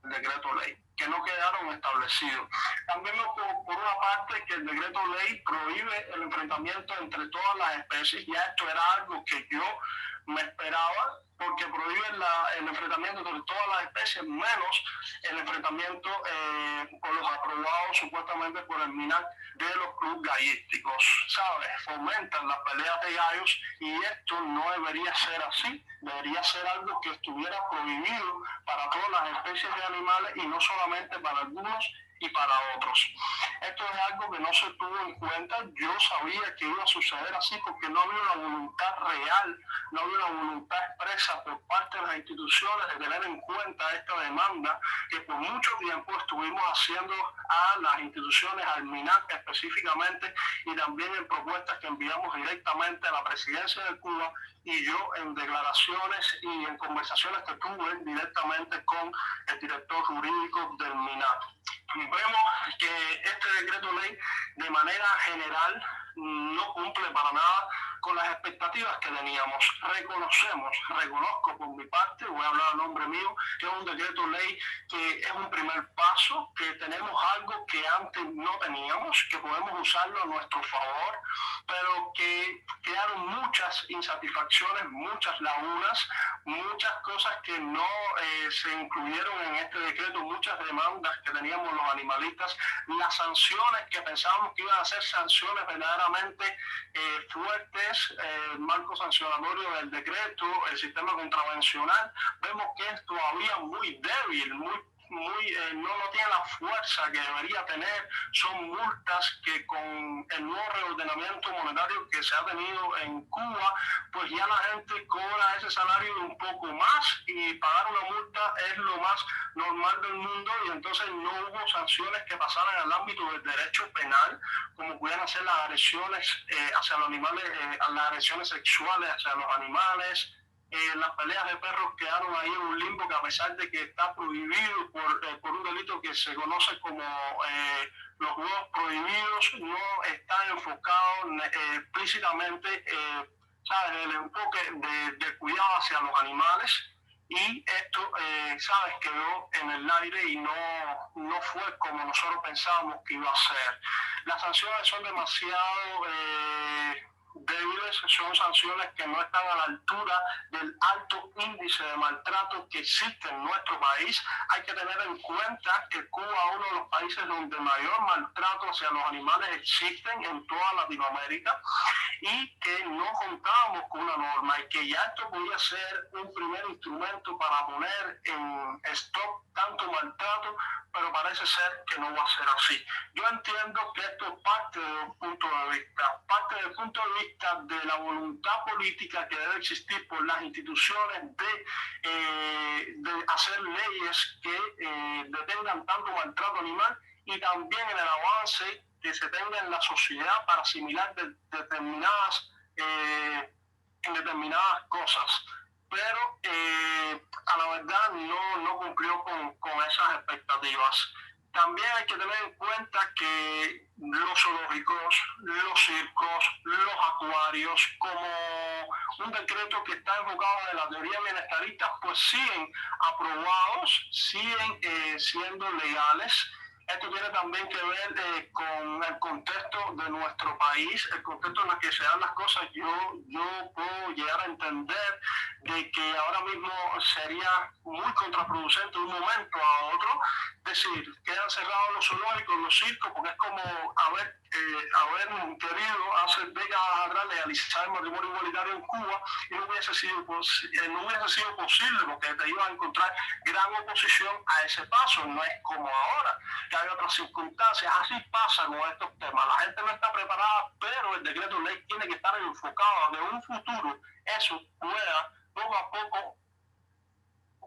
decreto ley, que no quedaron establecidos. También por una parte que el decreto ley prohíbe el enfrentamiento entre todas las especies. Ya esto era algo que yo me esperaba, porque prohíben el enfrentamiento entre todas las especies, menos el enfrentamiento con los aprobados supuestamente por el MINAC de los clubes gallísticos, ¿sabes? Fomentan las peleas de gallos y esto no debería ser así. Debería ser algo que estuviera prohibido para todas las especies de animales y no solamente para algunos y para otros. Esto es algo que no se tuvo en cuenta. Yo sabía que iba a suceder así porque no había una voluntad real, no había una voluntad expresa por parte de las instituciones de tener en cuenta esta demanda que por mucho tiempo estuvimos haciendo a las instituciones, al MINAC específicamente, y también en propuestas que enviamos directamente a la presidencia de Cuba, y yo en declaraciones y en conversaciones que tuve directamente con el director jurídico del MINAC. Vemos que este decreto ley de manera general no cumple para nada con las expectativas que teníamos. Reconozco por mi parte, voy a hablar a nombre mío, que es un decreto ley que es un primer paso, que tenemos algo que antes no teníamos, que podemos usarlo a nuestro favor, pero que quedaron muchas insatisfacciones, muchas lagunas, muchas cosas que no se incluyeron en este decreto, muchas demandas que teníamos los animalistas, las sanciones que pensábamos que iban a ser sanciones verdaderamente fuertes, el marco sancionatorio del decreto, el sistema contravencional, vemos que es todavía muy débil, no tiene la fuerza que debería tener. Son multas que con el nuevo reordenamiento monetario que se ha tenido en Cuba, pues ya la gente cobra ese salario de un poco más, y pagar una multa es lo más normal del mundo, y entonces no hubo sanciones que pasaran al ámbito del derecho penal, como pudieran ser las agresiones hacia los animales, las agresiones sexuales hacia los animales, las peleas de perros quedaron ahí en un limbo que, a pesar de que está prohibido por un delito que se conoce como los juegos prohibidos, no está enfocado explícitamente ¿sabes?, el enfoque de cuidado hacia los animales. Y esto, ¿sabes?, quedó en el aire y no fue como nosotros pensábamos que iba a ser. Las sanciones son demasiado débiles, son sanciones que no están a la altura del alto índice de maltrato que existe en nuestro país. Hay que tener en cuenta que Cuba es uno de los países donde mayor maltrato hacia los animales existen en toda Latinoamérica, y que no contábamos con una norma, y que ya esto podía ser un primer instrumento para poner en stop tanto maltrato, pero parece ser que no va a ser así. Yo entiendo que esto es parte del punto de vista de la voluntad política que debe existir por las instituciones de hacer leyes que detengan tanto maltrato animal, y también en el avance que se tenga en la sociedad para asimilar determinadas cosas. Pero a la verdad no cumplió con esas expectativas. También hay que tener en cuenta que los zoológicos, los circos, los acuarios, como un decreto que está enfocado en la teoría bienestarista, pues siguen aprobados, siguen siendo legales. Esto tiene también que ver con el contexto de nuestro país, el contexto en el que se dan las cosas. Yo puedo llegar a entender de que ahora mismo sería muy contraproducente de un momento a otro decir, quedan cerrados los zoológicos, los circos, porque es como haber querido hace décadas atrás legalizar el matrimonio igualitario en Cuba, y no hubiese sido posible, porque te iba a encontrar gran oposición a ese paso. No es como ahora, que hay otras circunstancias. Así pasa con estos temas. La gente no está preparada, pero el decreto ley tiene que estar enfocado a que en un futuro eso pueda poco a poco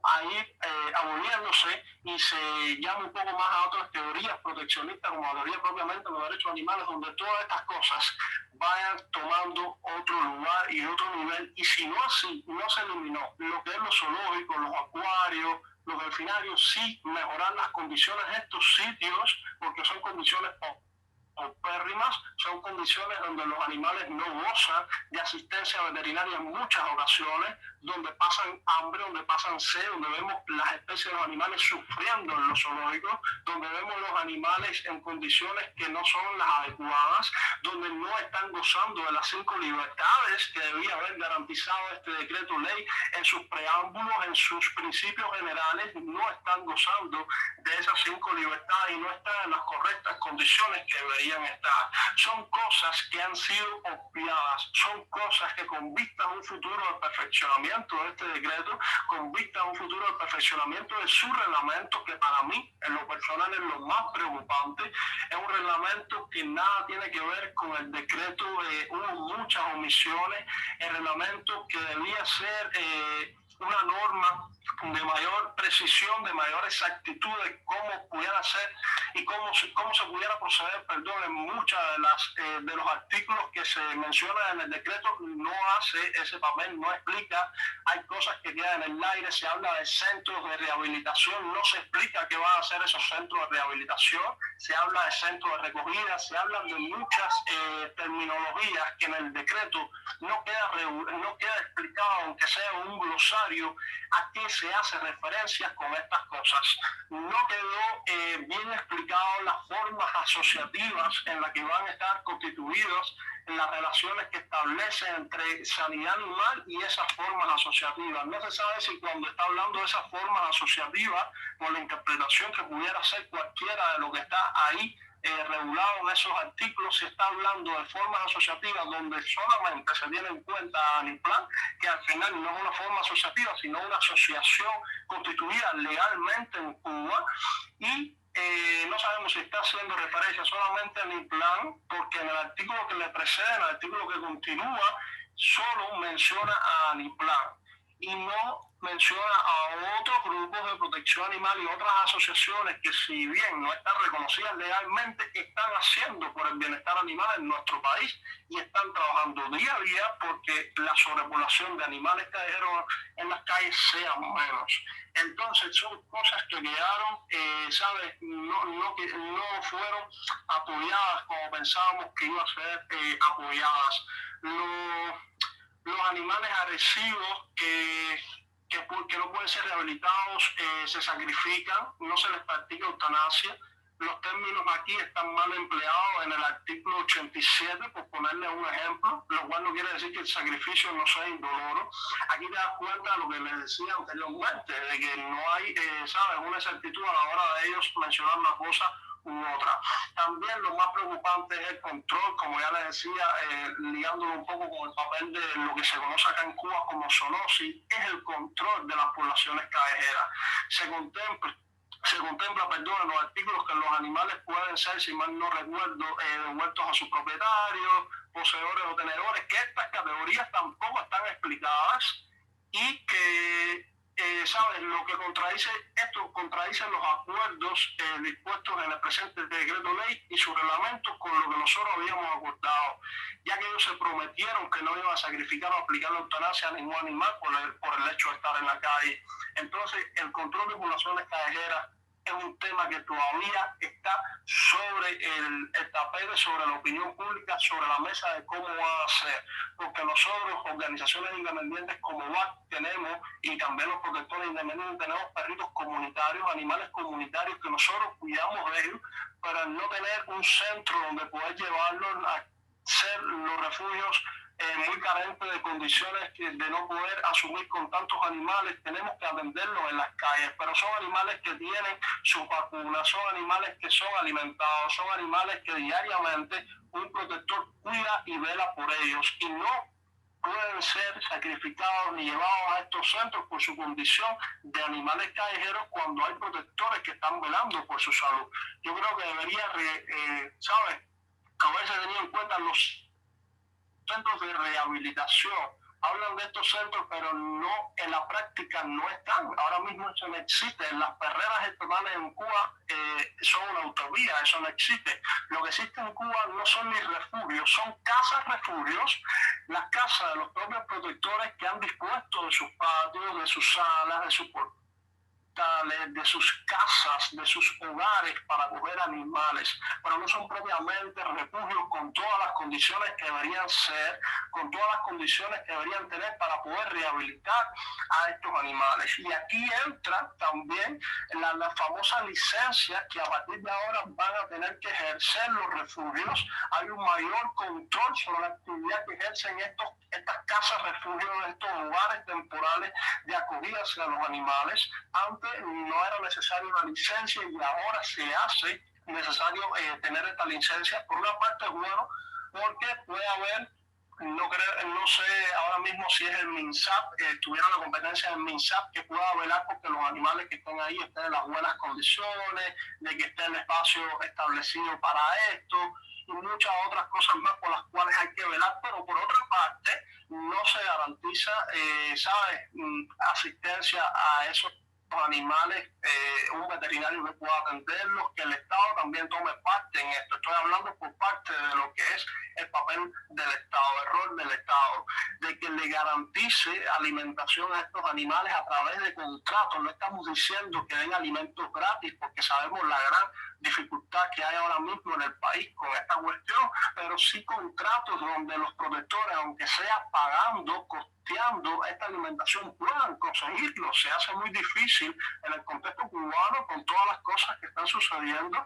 a ir aboliéndose, y se llama un poco más a otras teorías proteccionistas, como la teoría propiamente de los derechos animales, donde todas estas cosas vayan tomando otro lugar y otro nivel. Y si no así, no se eliminó lo que es los zoológicos, los acuarios, los delfinarios, sí mejorar las condiciones de estos sitios, porque son condiciones paupérrimas, son condiciones donde los animales no gozan de asistencia veterinaria en muchas ocasiones, donde pasan hambre, donde pasan sed, donde vemos las especies de los animales sufriendo en los zoológicos, donde vemos los animales en condiciones que no son las adecuadas, donde no están gozando de las 5 libertades que debía haber garantizado este decreto ley en sus preámbulos, en sus principios generales. No están gozando de esas 5 libertades y no están en las correctas condiciones que deberían estar. Son cosas que han sido obviadas, son cosas que, con vista a un futuro de perfeccionamiento de este decreto, con vista a un futuro de perfeccionamiento de su reglamento, que para mí en lo personal es lo más preocupante, es un reglamento que nada tiene que ver con el decreto. Hubo muchas omisiones. El reglamento, que debía ser una norma de mayor precisión, de mayor exactitud de cómo pudiera ser y cómo se pudiera proceder, en muchas de los artículos que se mencionan en el decreto, no hace ese papel, no explica. Hay cosas que quedan en el aire. Se habla de centros de rehabilitación, no se explica qué van a hacer esos centros de rehabilitación. Se habla de centros de recogida, se habla de muchas terminologías que en el decreto no queda explicado, aunque sea un glosario, a qué se hace referencia con estas cosas. No quedó bien explicado las formas asociativas en las que van a estar constituidos, en las relaciones que establecen entre sanidad animal y esas formas asociativas. No se sabe si, cuando está hablando de esas formas asociativas, por la interpretación que pudiera hacer cualquiera de lo que está ahí regulado en esos artículos, se está hablando de formas asociativas donde solamente se tiene en cuenta Aniplan, que al final no es una forma asociativa, sino una asociación constituida legalmente en Cuba, y no sabemos si está haciendo referencia solamente a Aniplan, porque en el artículo que le precede, en el artículo que continúa, solo menciona a Aniplan. y no menciona a otros grupos de protección animal y otras asociaciones que, si bien no están reconocidas legalmente, están haciendo por el bienestar animal en nuestro país y están trabajando día a día porque la sobrepoblación de animales callejeros en las calles sea menos. Entonces son cosas que quedaron, ¿sabes? No fueron apoyadas como pensábamos que iban a ser apoyadas. Los animales agresivos que no pueden ser rehabilitados se sacrifican, no se les practica eutanasia. Los términos aquí están mal empleados en el artículo 87, por ponerle un ejemplo, lo cual no quiere decir que el sacrificio no sea indoloro. Aquí te das cuenta de lo que les decía anteriormente, de que no hay, ¿sabes?, una exactitud a la hora de ellos mencionar una cosa u otra. También lo más preocupante es el control, como ya les decía, ligándolo un poco con el papel de lo que se conoce acá en Cuba como zoonosis, es el control de las poblaciones callejeras. Se contempla, perdón, en los artículos que los animales pueden ser, si mal no recuerdo, devueltos a sus propietarios, poseedores o tenedores, que estas categorías tampoco están explicadas y que, ¿sabes? Lo que contradice esto, contradice los acuerdos dispuestos en el presente decreto ley y su reglamento con lo que nosotros habíamos acordado, ya que ellos se prometieron que no iban a sacrificar o aplicar la eutanasia a ningún animal por el hecho de estar en la calle. Entonces, el control de poblaciones callejeras es un tema que todavía está sobre el tapete, sobre la opinión pública, sobre la mesa de cómo va a ser, porque nosotros, organizaciones independientes como VAC, tenemos, y también los protectores independientes, tenemos perritos comunitarios, animales comunitarios que nosotros cuidamos de ellos, pero al no tener un centro donde poder llevarlos a ser los refugios muy carentes de condiciones de no poder asumir con tantos animales, tenemos que atenderlos en las calles, pero son animales que tienen su vacuna, son animales que son alimentados, son animales que diariamente un protector cuida y vela por ellos, y no pueden ser sacrificados ni llevados a estos centros por su condición de animales callejeros cuando hay protectores que están velando por su salud. Yo creo que debería, ¿sabes?, haberse tenido en cuenta los centros de rehabilitación. Hablan de estos centros, pero no, en la práctica no están. Ahora mismo eso no existe. Las perreras estatales en Cuba son una utopía, eso no existe. Lo que existe en Cuba no son ni refugios, son casas refugios, las casas de los propios protectores que han dispuesto de sus patios, de sus salas, de sus portales, de sus casas, de sus hogares para acoger animales, pero no son propiamente refugios con todas las condiciones que deberían ser, con todas las condiciones que deberían tener para poder rehabilitar a estos animales. Y aquí entra también la famosa licencia que a partir de ahora van a tener que ejercer los refugios. Hay un mayor control sobre la actividad que ejercen estas casas refugios, estos hogares temporales de acogida hacia los animales. Antes no era necesaria una licencia y ahora se hace necesario tener esta licencia. Por una parte es bueno porque puede haber, no sé ahora mismo si es el MINSAP, tuviera la competencia del MINSAP que pueda velar porque los animales que estén ahí estén en las buenas condiciones, de que esté el espacio establecido para esto y muchas otras cosas más por las cuales hay que velar, pero por otra parte no se garantiza, ¿sabes?, asistencia a esos animales, un veterinario que pueda atenderlos, que el Estado también tome parte en esto. Estoy hablando por parte de lo que es el papel del Estado, el rol del Estado, de que le garantice alimentación a estos animales a través de contratos. No estamos diciendo que den alimentos gratis, porque sabemos la gran dificultad que hay ahora mismo en el país con esta cuestión, pero sí contratos donde los protectores, aunque sea pagando, costeando esta alimentación, puedan conseguirlo. Se hace muy difícil en el contexto cubano con todas las cosas que están sucediendo,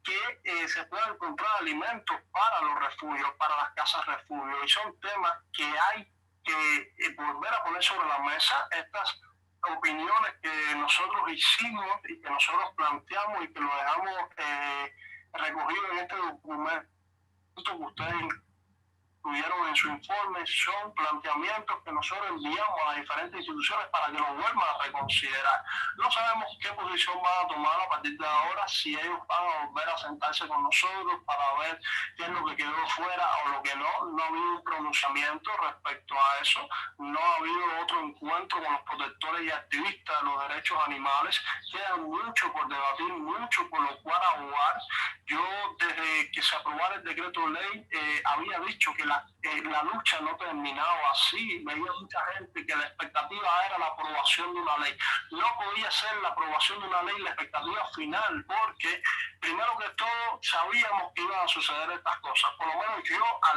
que se puedan encontrar alimentos para los refugios, para las casas refugio, y son temas que hay que volver a poner sobre la mesa. Estas opiniones que nosotros hicimos y que nosotros planteamos y que lo dejamos recogido en este documento que ustedes incluyeron en su informe son planteamientos que nosotros enviamos a las diferentes instituciones para que los vuelvan a reconsiderar. No sabemos qué posición van a tomar a partir de ahora, si ellos van a volver a sentarse con nosotros para ver qué es lo que quedó fuera o lo que no. No ha habido un pronunciamiento respecto a eso, no ha habido otro encuentro con los protectores y activistas de los derechos animales. Queda mucho por debatir, mucho por lo cual abogar. Yo, desde que se aprobara el decreto ley, había dicho que la lucha no terminaba así. Veía mucha gente que la expectativa era la aprobación de una ley. No podía ser la aprobación de una ley la expectativa final, porque primero que todo sabíamos que iban a suceder estas cosas. Por lo menos yo a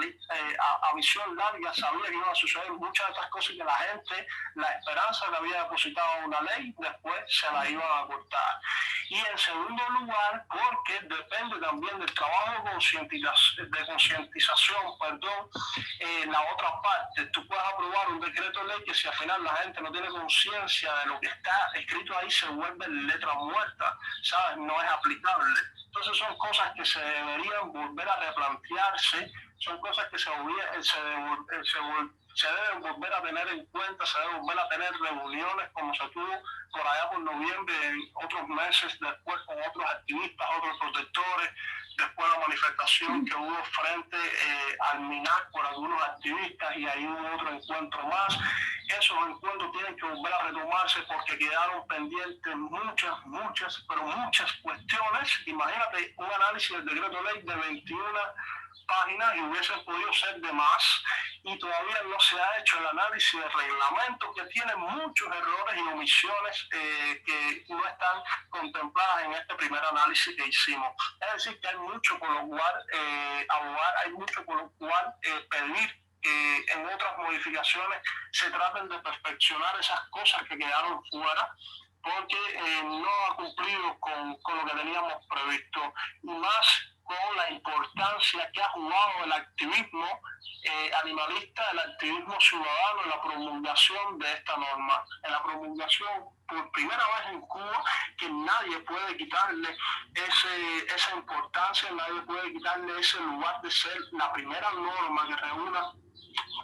visión larga sabía que iban a suceder muchas de estas cosas y que la gente, la esperanza que había depositado en una ley, después se la iban a cortar. Y en segundo lugar, porque depende también del trabajo de concientización, la otra parte. Tú puedes aprobar un decreto de ley que si al final la gente no tiene conciencia de lo que está escrito ahí, se vuelve letra muerta, ¿sabes? No es aplicable. Entonces son cosas que se deberían volver a replantearse, son cosas que se deben volver a tener en cuenta, se deben volver a tener reuniones como se tuvo por allá por noviembre, otros meses después con otros activistas, otros protectores, después la manifestación que hubo frente al MINAC por algunos activistas y ahí hubo otro encuentro más. Esos encuentros tienen que volver a retomarse porque quedaron pendientes muchas cuestiones. Imagínate un análisis del decreto ley de 21 páginas y hubiesen podido ser de más, y todavía no se ha hecho el análisis del reglamento, que tiene muchos errores y omisiones que no están contempladas en este primer análisis que hicimos. Es decir, que hay mucho por lo cual abogar, hay mucho por lo cual pedir que en otras modificaciones se traten de perfeccionar esas cosas que quedaron fuera, porque no ha cumplido con lo que teníamos previsto, y más con la importancia que ha jugado el activismo animalista, el activismo ciudadano en la promulgación de esta norma, en la promulgación por primera vez en Cuba, que nadie puede quitarle esa importancia, nadie puede quitarle ese lugar de ser la primera norma que reúna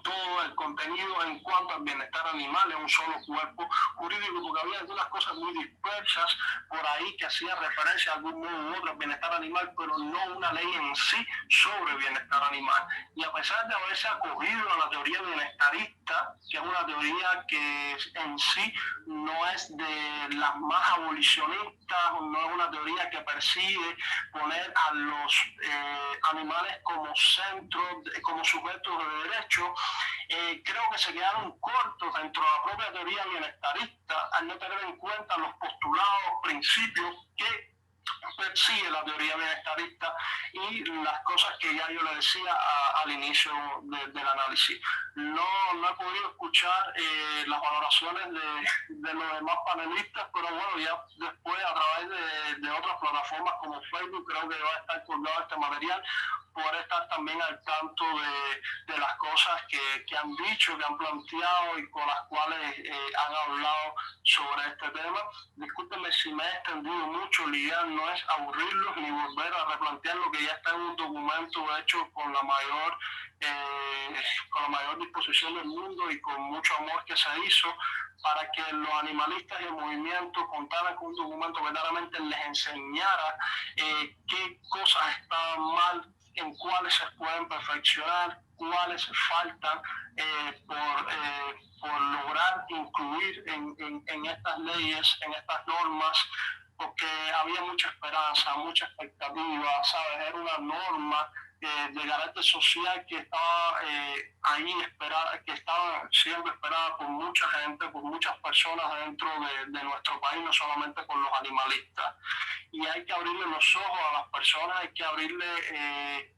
todo el contenido en cuanto al bienestar animal en un solo cuerpo jurídico, porque había algunas cosas muy dispersas por ahí que hacían referencia a algún modo u otro al bienestar animal, pero no una ley en sí sobre bienestar animal. Y a pesar de haberse acogido a la teoría bienestarista, que es una teoría que en sí no es de las más abolicionistas, no es una teoría que persigue poner a los animales como centro, como sujetos de derecho, creo que se quedaron cortos dentro de la propia teoría bienestarista al no tener en cuenta los postulados, principios que persigue la teoría bienestarista y las cosas que ya yo le decía al inicio del análisis. No he podido escuchar las valoraciones de los demás panelistas, pero bueno, ya después a través de otras plataformas como Facebook creo que va a estar colgado este material, poder estar también al tanto de las cosas que han dicho, que han planteado y con las cuales han hablado sobre este tema. Discúlpenme si me he extendido mucho, Lidia, no es aburrirlos ni volver a replantear lo que ya está en un documento hecho con la mayor disposición del mundo y con mucho amor que se hizo, para que los animalistas y el movimiento contaran con un documento que verdaderamente les enseñara qué cosas estaban mal, en cuáles se pueden perfeccionar, cuáles faltan por lograr incluir en estas leyes, en estas normas, porque había mucha esperanza, mucha expectativa, ¿sabes? Era una norma de carácter social que estaba ahí esperada, que estaba siendo esperada por mucha gente, por muchas personas dentro de nuestro país, no solamente por los animalistas. Y hay que abrirle los ojos a las personas, hay que abrirle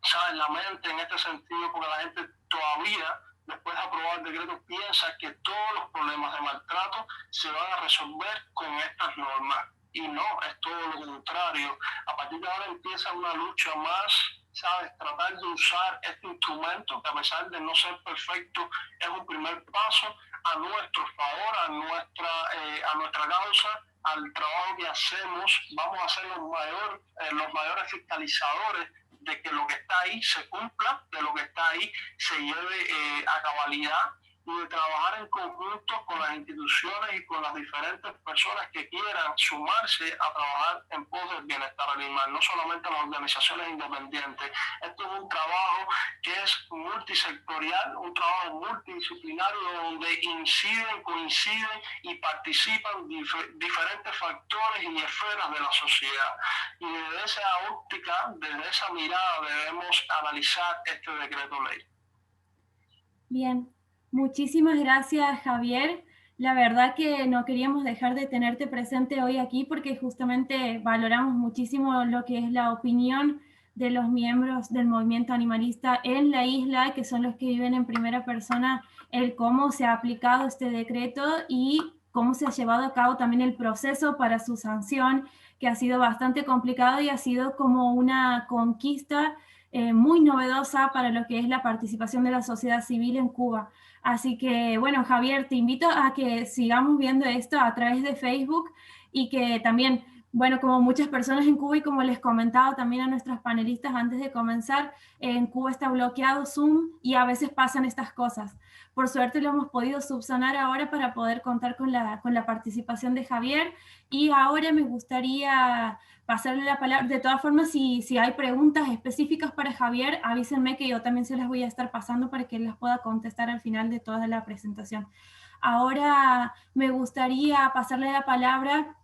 ¿sabes? La mente en este sentido, porque la gente todavía, después de aprobar el decreto, piensa que todos los problemas de maltrato se van a resolver con estas normas. Y no, es todo lo contrario. A partir de ahora empieza una lucha más, ¿sabes? Tratar de usar este instrumento, que a pesar de no ser perfecto, es un primer paso a nuestro favor, a nuestra causa, al trabajo que hacemos. Vamos a ser los mayores fiscalizadores de que lo que está ahí se cumpla, de lo que está ahí se lleve a cabalidad, y de trabajar en conjunto con las instituciones y con las diferentes personas que quieran sumarse a trabajar en pos del bienestar animal, no solamente las organizaciones independientes. Esto es un trabajo que es multisectorial, un trabajo multidisciplinario donde inciden, coinciden y participan diferentes factores y esferas de la sociedad. Y desde esa óptica, desde esa mirada, debemos analizar este decreto ley. Bien. Muchísimas gracias, Javier. La verdad que no queríamos dejar de tenerte presente hoy aquí porque justamente valoramos muchísimo lo que es la opinión de los miembros del movimiento animalista en la isla, que son los que viven en primera persona el cómo se ha aplicado este decreto y cómo se ha llevado a cabo también el proceso para su sanción, que ha sido bastante complicado y ha sido como una conquista muy novedosa para lo que es la participación de la sociedad civil en Cuba. Así que, bueno, Javier, te invito a que sigamos viendo esto a través de Facebook y que también, bueno, como muchas personas en Cuba y como les comentaba también a nuestros panelistas antes de comenzar, en Cuba está bloqueado Zoom y a veces pasan estas cosas. Por suerte lo hemos podido subsanar ahora para poder contar con la participación de Javier, y ahora me gustaría pasarle la palabra. De todas formas, si hay preguntas específicas para Javier, avísenme que yo también se las voy a estar pasando para que él las pueda contestar al final de toda la presentación. Ahora me gustaría pasarle la palabra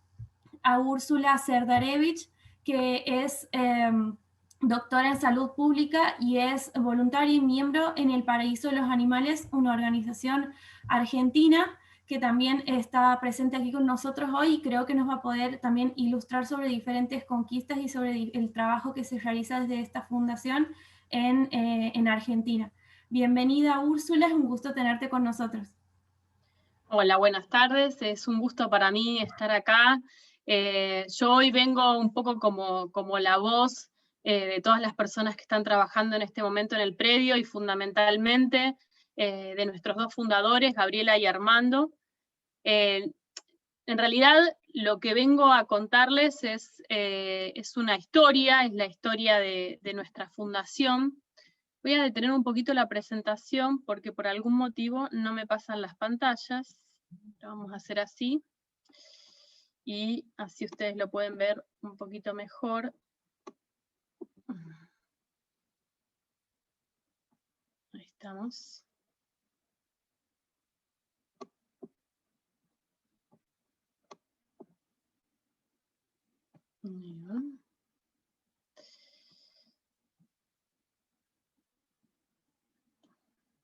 a Úrsula Serdarevich, que es doctora en salud pública y es voluntaria y miembro en El Paraíso de los Animales, una organización argentina que también está presente aquí con nosotros hoy, y creo que nos va a poder también ilustrar sobre diferentes conquistas y sobre el trabajo que se realiza desde esta fundación en Argentina. Bienvenida, Úrsula, es un gusto tenerte con nosotros. Hola, buenas tardes, es un gusto para mí estar acá. Yo hoy vengo un poco como la voz de todas las personas que están trabajando en este momento en el predio y fundamentalmente de nuestros dos fundadores, Gabriela y Armando. En realidad lo que vengo a contarles es una historia, es la historia de nuestra fundación. Voy a detener un poquito la presentación porque por algún motivo no me pasan las pantallas. Lo vamos a hacer así. Y así ustedes lo pueden ver un poquito mejor. Ahí estamos.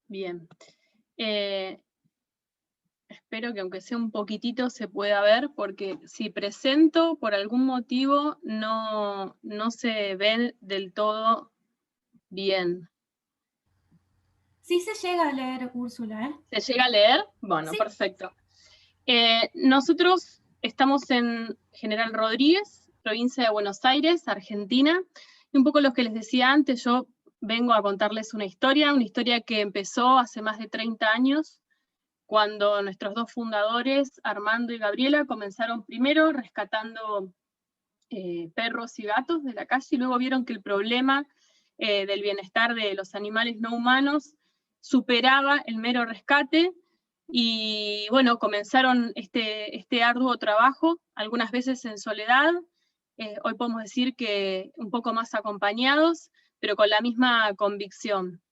Bien. Espero que aunque sea un poquitito se pueda ver, porque si presento por algún motivo no se ven del todo bien. Sí se llega a leer, Úrsula, ¿eh? ¿Se llega a leer? Bueno, sí. Perfecto. Nosotros estamos en General Rodríguez, provincia de Buenos Aires, Argentina, y un poco lo que les decía antes, yo vengo a contarles una historia que empezó hace más de 30 años, cuando nuestros dos fundadores, Armando y Gabriela, comenzaron primero rescatando perros y gatos de la calle, y luego vieron que el problema del bienestar de los animales no humanos superaba el mero rescate, y bueno, comenzaron este arduo trabajo, algunas veces en soledad, hoy podemos decir que un poco más acompañados, pero con la misma convicción.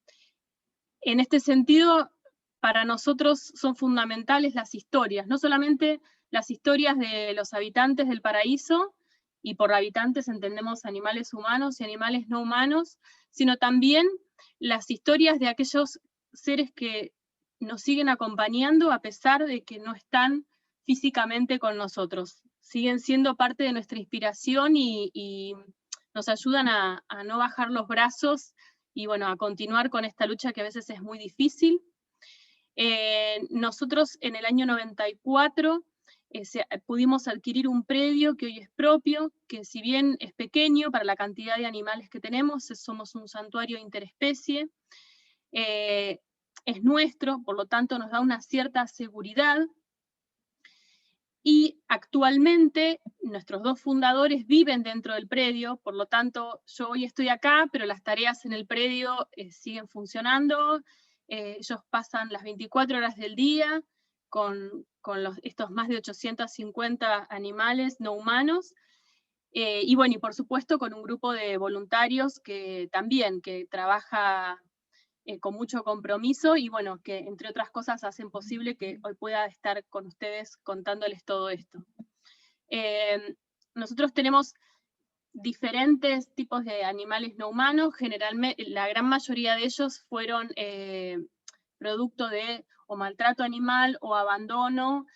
En este sentido, para nosotros son fundamentales las historias, no solamente las historias de los habitantes del paraíso, y por habitantes entendemos animales humanos y animales no humanos, sino también las historias de aquellos seres que nos siguen acompañando a pesar de que no están físicamente con nosotros. Siguen siendo parte de nuestra inspiración y nos ayudan a no bajar los brazos y bueno, a continuar con esta lucha que a veces es muy difícil. Nosotros en el año 94 pudimos adquirir un predio que hoy es propio, que si bien es pequeño para la cantidad de animales que tenemos, somos un santuario interespecie, es nuestro, por lo tanto nos da una cierta seguridad. Y actualmente nuestros 2 fundadores viven dentro del predio, por lo tanto yo hoy estoy acá, pero las tareas en el predio siguen funcionando. Ellos pasan las 24 horas del día con estos más de 850 animales no humanos, y bueno, y por supuesto con un grupo de voluntarios que también, que trabaja con mucho compromiso, y bueno, que entre otras cosas hacen posible que hoy pueda estar con ustedes contándoles todo esto. Nosotros tenemos diferentes tipos de animales no humanos, generalmente la gran mayoría de ellos fueron producto de o maltrato animal o abandono,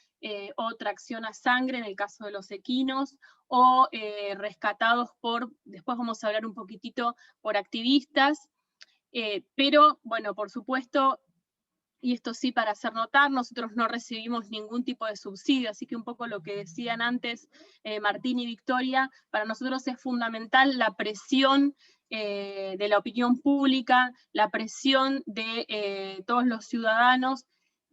o tracción a sangre en el caso de los equinos, o rescatados por, después vamos a hablar un poquitito, por activistas, pero bueno, por supuesto, y esto sí para hacer notar, nosotros no recibimos ningún tipo de subsidio, así que un poco lo que decían antes Martín y Victoria, para nosotros es fundamental la presión de la opinión pública, la presión de todos los ciudadanos,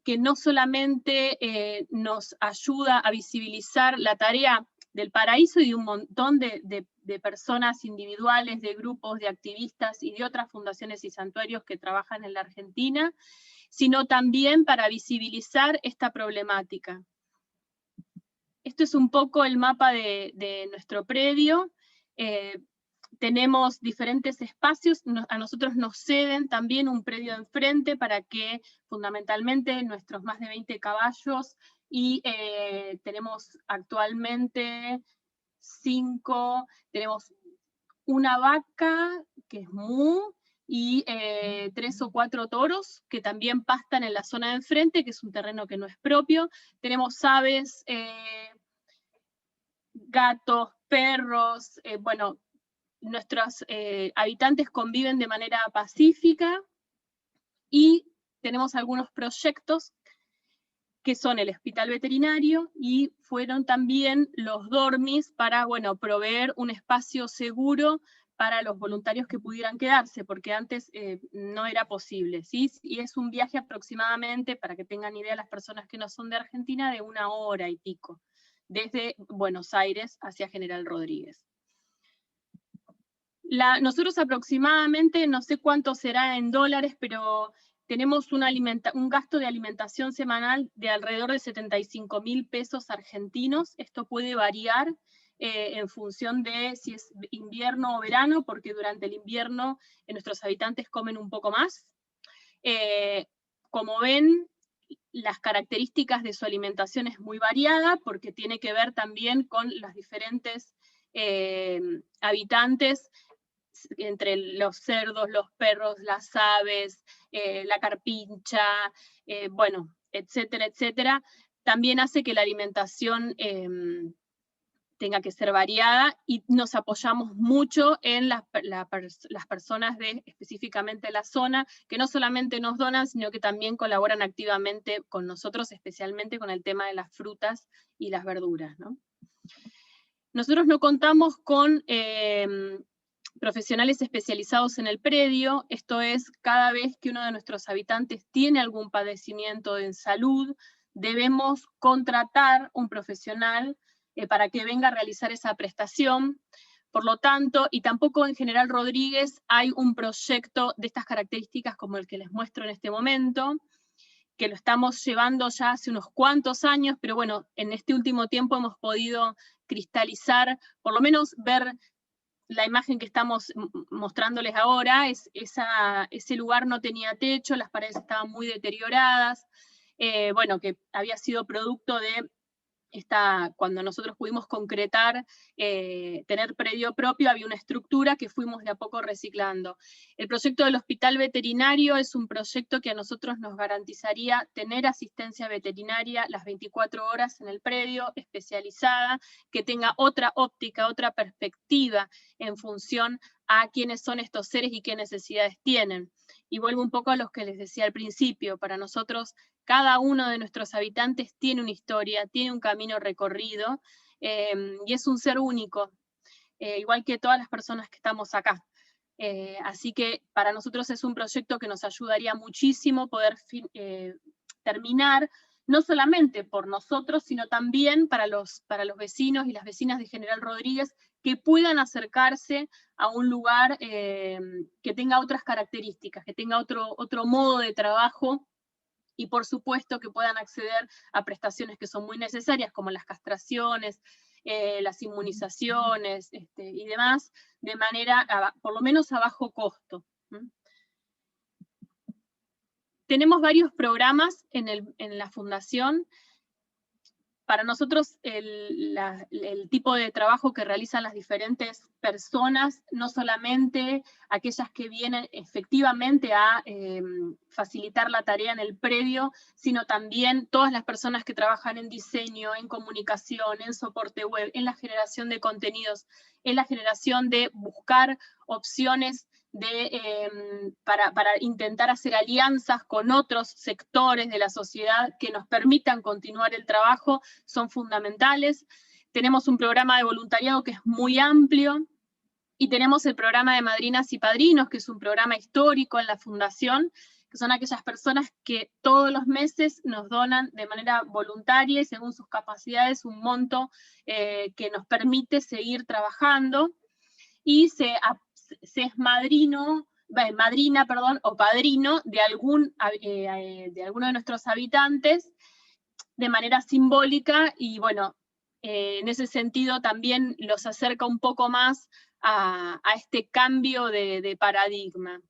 que no solamente nos ayuda a visibilizar la tarea del Paraíso y de un montón de personas individuales, de grupos, de activistas y de otras fundaciones y santuarios que trabajan en la Argentina, sino también para visibilizar esta problemática. Esto es un poco el mapa de nuestro predio. Tenemos diferentes espacios, a nosotros nos ceden también un predio enfrente para que fundamentalmente nuestros más de 20 caballos, y tenemos actualmente 5, tenemos una vaca que es mu, y 3 o 4 toros que también pastan en la zona de enfrente, que es un terreno que no es propio. Tenemos aves, gatos, perros, bueno, nuestros habitantes conviven de manera pacífica, y tenemos algunos proyectos que son el hospital veterinario, y fueron también los dormis para, bueno, proveer un espacio seguro para los voluntarios que pudieran quedarse, porque antes no era posible, ¿sí? Y es un viaje aproximadamente, para que tengan idea las personas que no son de Argentina, de 1 hora y pico, desde Buenos Aires hacia General Rodríguez. Nosotros aproximadamente, no sé cuánto será en dólares, pero tenemos un gasto de alimentación semanal de alrededor de 75.000 pesos argentinos. Esto puede variar en función de si es invierno o verano, porque durante el invierno nuestros habitantes comen un poco más. Como ven, las características de su alimentación es muy variada, porque tiene que ver también con los diferentes habitantes, entre los cerdos, los perros, las aves, la carpincha, bueno, etcétera, etcétera, también hace que la alimentación tenga que ser variada, y nos apoyamos mucho en las personas de específicamente la zona, que no solamente nos donan, sino que también colaboran activamente con nosotros, especialmente con el tema de las frutas y las verduras, ¿no? Nosotros no contamos con profesionales especializados en el predio. Esto es, cada vez que uno de nuestros habitantes tiene algún padecimiento en salud, debemos contratar un profesional para que venga a realizar esa prestación. Por lo tanto, y tampoco en General Rodríguez hay un proyecto de estas características como el que les muestro en este momento, que lo estamos llevando ya hace unos cuantos años, pero bueno, en este último tiempo hemos podido cristalizar, por lo menos ver la imagen que estamos mostrándoles ahora. Ese lugar no tenía techo, las paredes estaban muy deterioradas, bueno, que había sido producto de cuando nosotros pudimos concretar, tener predio propio, había una estructura que fuimos de a poco reciclando. El proyecto del hospital veterinario es un proyecto que a nosotros nos garantizaría tener asistencia veterinaria las 24 horas en el predio, especializada, que tenga otra óptica, otra perspectiva en función a quiénes son estos seres y qué necesidades tienen. Y vuelvo un poco a los que les decía al principio, para nosotros cada uno de nuestros habitantes tiene una historia, tiene un camino recorrido, y es un ser único, igual que todas las personas que estamos acá. Así que para nosotros es un proyecto que nos ayudaría muchísimo poder terminar no solamente por nosotros, sino también para los vecinos y las vecinas de General Rodríguez, que puedan acercarse a un lugar que tenga otras características, que tenga otro modo de trabajo, y por supuesto que puedan acceder a prestaciones que son muy necesarias, como las castraciones, las inmunizaciones y demás, de manera, por lo menos a bajo costo. Tenemos varios programas en la Fundación. Para nosotros el tipo de trabajo que realizan las diferentes personas, no solamente aquellas que vienen efectivamente a facilitar la tarea en el predio, sino también todas las personas que trabajan en diseño, en comunicación, en soporte web, en la generación de contenidos, en la generación de buscar opciones para intentar hacer alianzas con otros sectores de la sociedad que nos permitan continuar el trabajo, son fundamentales. Tenemos un programa de voluntariado que es muy amplio, y tenemos el programa de Madrinas y Padrinos, que es un programa histórico en la Fundación, que son aquellas personas que todos los meses nos donan de manera voluntaria y según sus capacidades un monto que nos permite seguir trabajando, y se es madrina, o padrino de alguno de nuestros habitantes de manera simbólica, y bueno, en ese sentido también los acerca un poco más a este cambio de paradigma.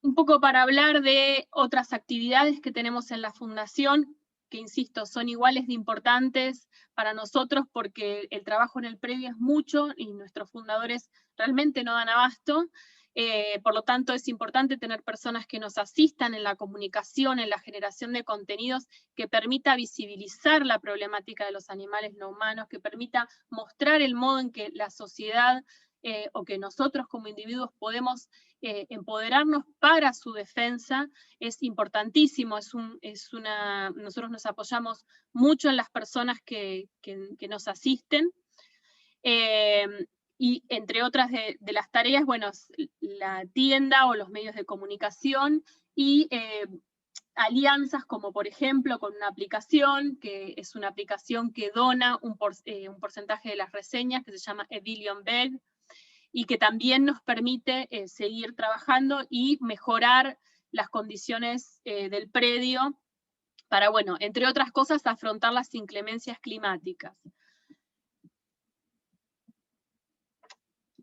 Un poco para hablar de otras actividades que tenemos en la Fundación, que insisto, son iguales de importantes para nosotros porque el trabajo en el predio es mucho y nuestros fundadores realmente no dan abasto. Por lo tanto, es importante tener personas que nos asistan en la comunicación, en la generación de contenidos, que permita visibilizar la problemática de los animales no humanos, que permita mostrar el modo en que la sociedad o que nosotros como individuos podemos empoderarnos para su defensa. Es importantísimo, nosotros nos apoyamos mucho en las personas que nos asisten, y entre otras de las tareas, bueno, la tienda o los medios de comunicación, y alianzas como por ejemplo con una aplicación, que es una aplicación que dona un porcentaje de las reseñas, que se llama A Billion Bed, y que también nos permite seguir trabajando y mejorar las condiciones del predio para, bueno, entre otras cosas, afrontar las inclemencias climáticas.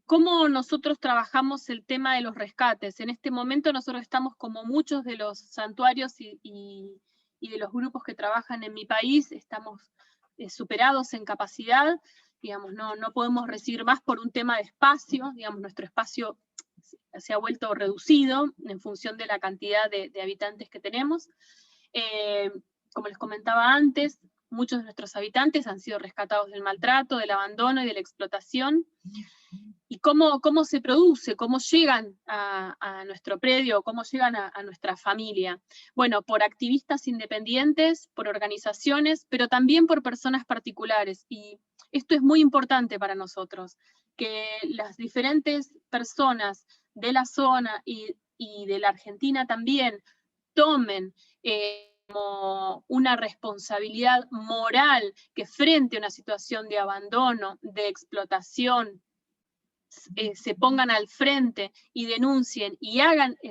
¿Cómo nosotros trabajamos el tema de los rescates? En este momento nosotros estamos, como muchos de los santuarios y de los grupos que trabajan en mi país, estamos superados en capacidad. Digamos, no podemos recibir más por un tema de espacio, digamos, nuestro espacio se ha vuelto reducido en función de la cantidad de habitantes que tenemos. Como les comentaba antes, muchos de nuestros habitantes han sido rescatados del maltrato, del abandono y de la explotación. ¿Y cómo se produce? ¿Cómo llegan a nuestro predio? ¿Cómo llegan a nuestra familia? Bueno, por activistas independientes, por organizaciones, pero también por personas particulares. Y esto es muy importante para nosotros, que las diferentes personas de la zona y de la Argentina también tomen como una responsabilidad moral, que frente a una situación de abandono, de explotación, se pongan al frente y denuncien y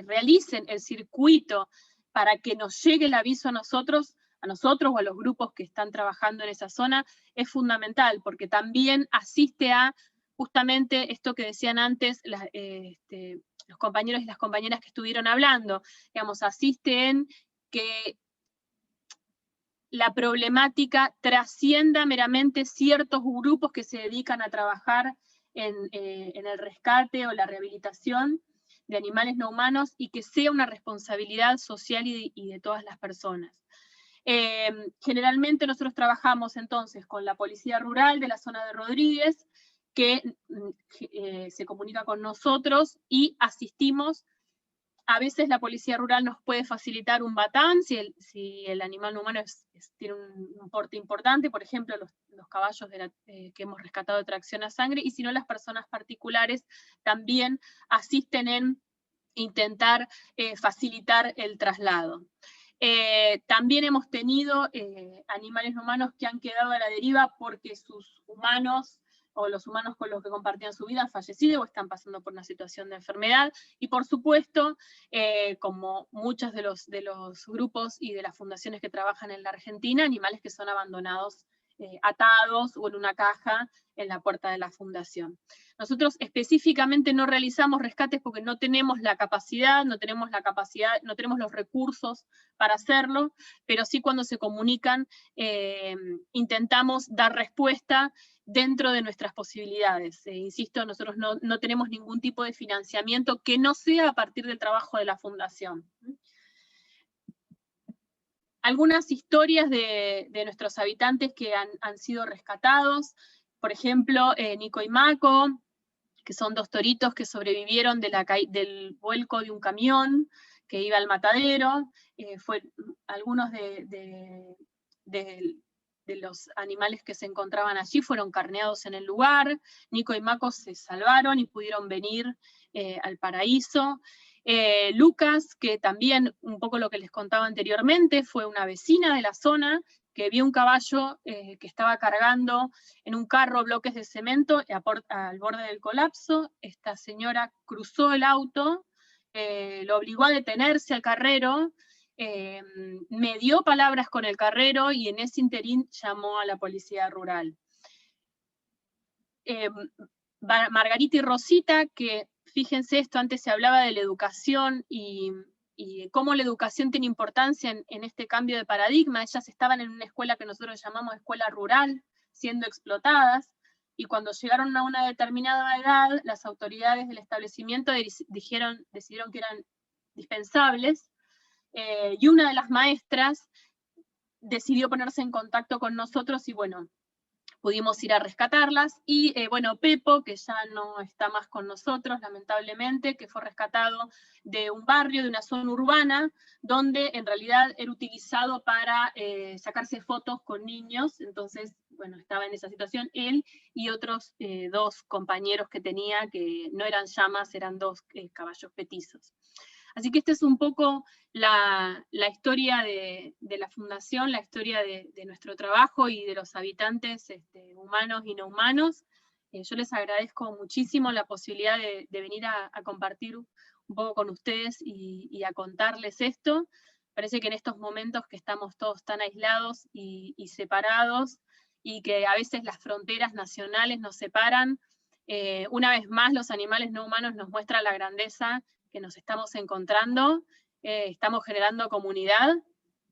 realicen el circuito para que nos llegue el aviso a nosotros o a los grupos que están trabajando en esa zona, es fundamental, porque también asiste a justamente esto que decían antes los compañeros y las compañeras que estuvieron hablando, digamos, asiste en que la problemática trascienda meramente ciertos grupos que se dedican a trabajar en el rescate o la rehabilitación de animales no humanos, y que sea una responsabilidad social y de todas las personas. Generalmente nosotros trabajamos entonces con la Policía Rural de la zona de Rodríguez, que se comunica con nosotros y asistimos. A veces la Policía Rural nos puede facilitar un batán si el animal humano tiene un porte importante, por ejemplo los caballos que hemos rescatado de tracción a sangre, y si no, las personas particulares también asisten en intentar facilitar el traslado. También hemos tenido animales no humanos que han quedado a la deriva porque sus humanos o los humanos con los que compartían su vida han fallecido o están pasando por una situación de enfermedad. Y por supuesto, como muchos de los grupos y de las fundaciones que trabajan en la Argentina, animales que son abandonados, atados o en una caja en la puerta de la fundación. Nosotros específicamente no realizamos rescates porque no tenemos la capacidad, no tenemos los recursos para hacerlo, pero sí cuando se comunican intentamos dar respuesta dentro de nuestras posibilidades. Insisto, nosotros no tenemos ningún tipo de financiamiento que no sea a partir del trabajo de la fundación. Algunas historias de nuestros habitantes que han sido rescatados, por ejemplo, Nico y Mako, que son 2 toritos que sobrevivieron del vuelco de un camión que iba al matadero. Algunos de los animales que se encontraban allí fueron carneados en el lugar. Nico y Mako se salvaron y pudieron venir al paraíso. Lucas, que también, un poco lo que les contaba anteriormente, fue una vecina de la zona que vio un caballo que estaba cargando en un carro bloques de cemento al borde del colapso. Esta señora cruzó el auto, lo obligó a detenerse al carrero, me dio palabras con el carrero y en ese interín llamó a la policía rural. Margarita y Rosita, que fíjense esto, antes se hablaba de la educación y cómo la educación tiene importancia en este cambio de paradigma. Ellas estaban en una escuela que nosotros llamamos escuela rural, siendo explotadas, y cuando llegaron a una determinada edad, las autoridades del establecimiento decidieron que eran dispensables, y una de las maestras decidió ponerse en contacto con nosotros y bueno, pudimos ir a rescatarlas, y bueno, Pepo, que ya no está más con nosotros, lamentablemente, que fue rescatado de un barrio, de una zona urbana, donde en realidad era utilizado para sacarse fotos con niños. Entonces, bueno, estaba en esa situación él y otros 2 compañeros que tenía, que no eran llamas, eran 2 caballos petizos. Así que esta es un poco la historia de la fundación, la historia de nuestro trabajo y de los habitantes humanos y no humanos. Yo les agradezco muchísimo la posibilidad de venir a compartir un poco con ustedes y a contarles esto. Parece que en estos momentos que estamos todos tan aislados y separados, y que a veces las fronteras nacionales nos separan, una vez más los animales no humanos nos muestran la grandeza que nos estamos encontrando, estamos generando comunidad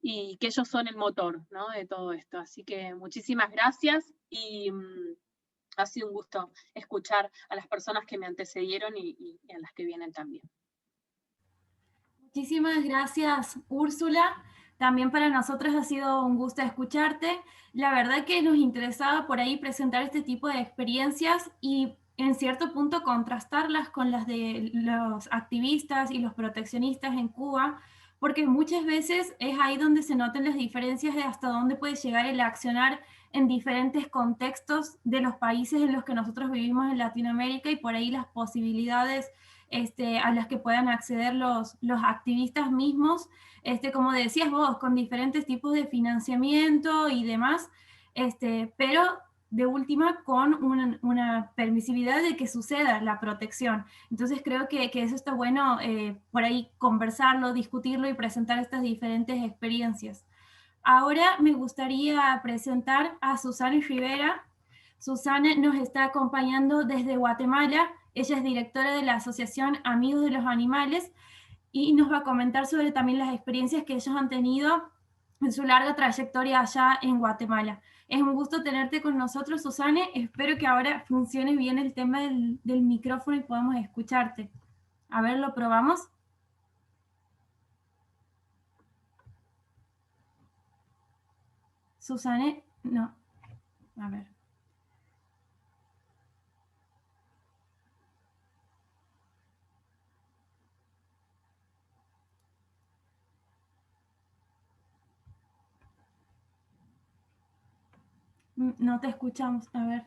y que ellos son el motor, ¿no?, de todo esto. Así que muchísimas gracias y ha sido un gusto escuchar a las personas que me antecedieron y a las que vienen también. Muchísimas gracias, Úrsula. También para nosotros ha sido un gusto escucharte. La verdad que nos interesaba por ahí presentar este tipo de experiencias y en cierto punto contrastarlas con las de los activistas y los proteccionistas en Cuba, porque muchas veces es ahí donde se notan las diferencias de hasta dónde puede llegar el accionar en diferentes contextos de los países en los que nosotros vivimos en Latinoamérica, y por ahí las posibilidades a las que puedan acceder los activistas mismos, como decías vos, con diferentes tipos de financiamiento y demás, pero de última con una permisividad de que suceda la protección. Entonces creo que eso está bueno por ahí conversarlo, discutirlo y presentar estas diferentes experiencias. Ahora me gustaría presentar a Susana Rivera. Susana nos está acompañando desde Guatemala. Ella es directora de la Asociación Amigos de los Animales y nos va a comentar sobre también las experiencias que ellos han tenido en su larga trayectoria allá en Guatemala. Es un gusto tenerte con nosotros, Susana. Espero que ahora funcione bien el tema del micrófono y podamos escucharte. A ver, ¿lo probamos? Susana, no. A ver. No te escuchamos, a ver.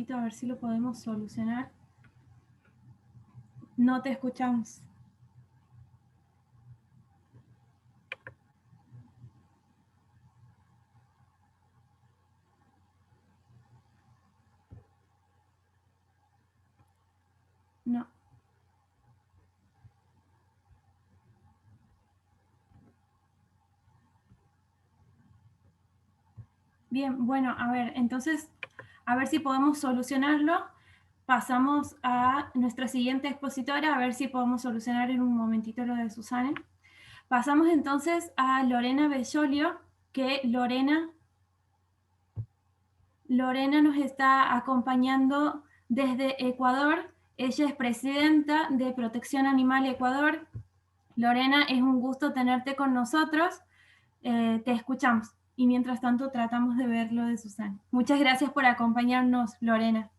momentito a ver si lo podemos solucionar. No te escuchamos. No. Bien, bueno, a ver, entonces, a ver si podemos solucionarlo. Pasamos a nuestra siguiente expositora, a ver si podemos solucionar en un momentito lo de Susana. Pasamos entonces a Lorena Bellolio, que Lorena nos está acompañando desde Ecuador. Ella es presidenta de Protección Animal Ecuador. Lorena, es un gusto tenerte con nosotros. Te escuchamos. Y mientras tanto tratamos de ver lo de Susana. Muchas gracias por acompañarnos, Lorena.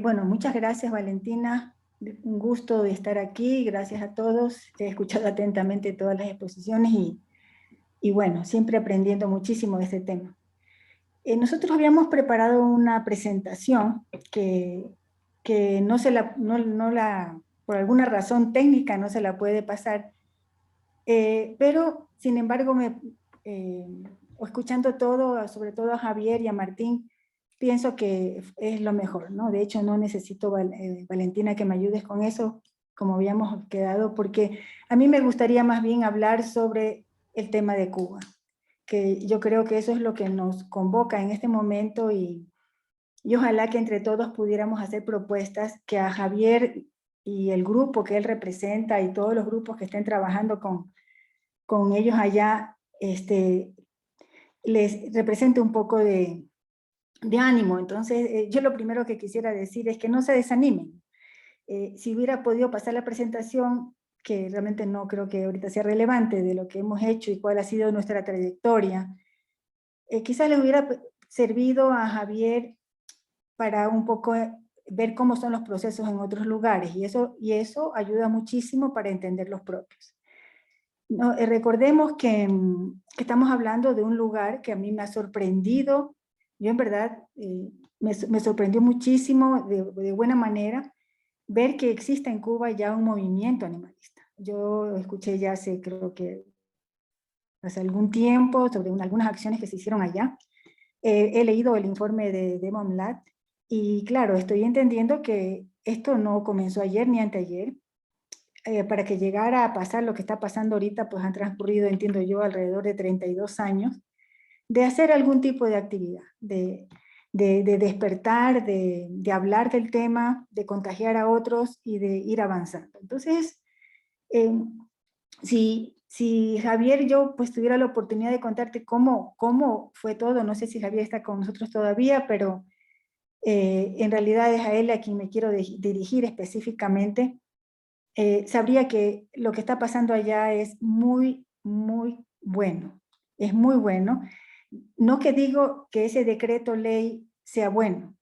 Bueno, muchas gracias, Valentina. Un gusto de estar aquí. Gracias a todos. He escuchado atentamente todas las exposiciones y bueno, siempre aprendiendo muchísimo de este tema. Nosotros habíamos preparado una presentación que por alguna razón técnica no se la puede pasar, pero sin embargo, escuchando todo, sobre todo a Javier y a Martín, pienso que es lo mejor, ¿no? De hecho, no necesito, Valentina, que me ayudes con eso, como habíamos quedado, porque a mí me gustaría más bien hablar sobre el tema de Cuba, que yo creo que eso es lo que nos convoca en este momento y ojalá que entre todos pudiéramos hacer propuestas que a Javier y el grupo que él representa y todos los grupos que estén trabajando con ellos allá, les represente un poco de ánimo. Entonces, yo lo primero que quisiera decir es que no se desanimen. Si hubiera podido pasar la presentación, que realmente no creo que ahorita sea relevante de lo que hemos hecho y cuál ha sido nuestra trayectoria, quizás le hubiera servido a Javier para un poco ver cómo son los procesos en otros lugares, y eso ayuda muchísimo para entender los propios. No, recordemos que estamos hablando de un lugar que a mí me ha sorprendido. Yo en verdad me sorprendió muchísimo, de buena manera, ver que existe en Cuba ya un movimiento animalista. Yo escuché ya creo que hace algún tiempo sobre algunas acciones que se hicieron allá. He leído el informe de Demomlat y claro, estoy entendiendo que esto no comenzó ayer ni anteayer. Para que llegara a pasar lo que está pasando ahorita, pues han transcurrido, entiendo yo, alrededor de 32 años de hacer algún tipo de actividad, de despertar, de hablar del tema, de contagiar a otros y de ir avanzando. Entonces, si Javier, yo pues tuviera la oportunidad de contarte cómo fue todo, no sé si Javier está con nosotros todavía, pero en realidad es a él a quien me quiero dirigir específicamente. Sabría que lo que está pasando allá es muy, muy bueno. Es muy bueno. No que digo que ese decreto ley sea bueno.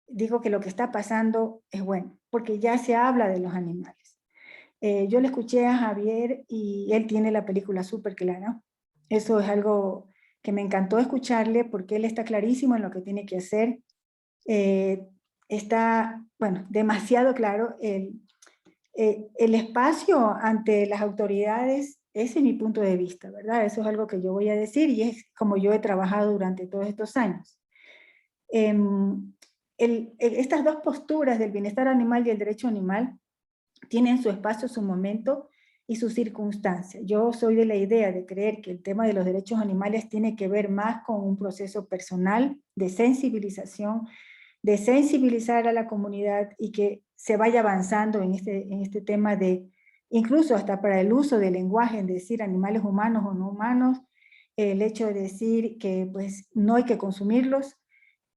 Digo que lo que está pasando es bueno, porque ya se habla de los animales. Yo le escuché a Javier y él tiene la película súper clara. Eso es algo que me encantó escucharle porque él está clarísimo en lo que tiene que hacer. Está, bueno, demasiado claro. El espacio ante las autoridades, ese es mi punto de vista, ¿verdad? Eso es algo que yo voy a decir y es como yo he trabajado durante todos estos años. Estas dos posturas del bienestar animal y el derecho animal tienen su espacio, su momento y su circunstancia. Yo soy de la idea de creer que el tema de los derechos animales tiene que ver más con un proceso personal de sensibilización, de sensibilizar a la comunidad y que se vaya avanzando en este tema de, incluso hasta para el uso del lenguaje, en decir animales humanos o no humanos, el hecho de decir que pues no hay que consumirlos.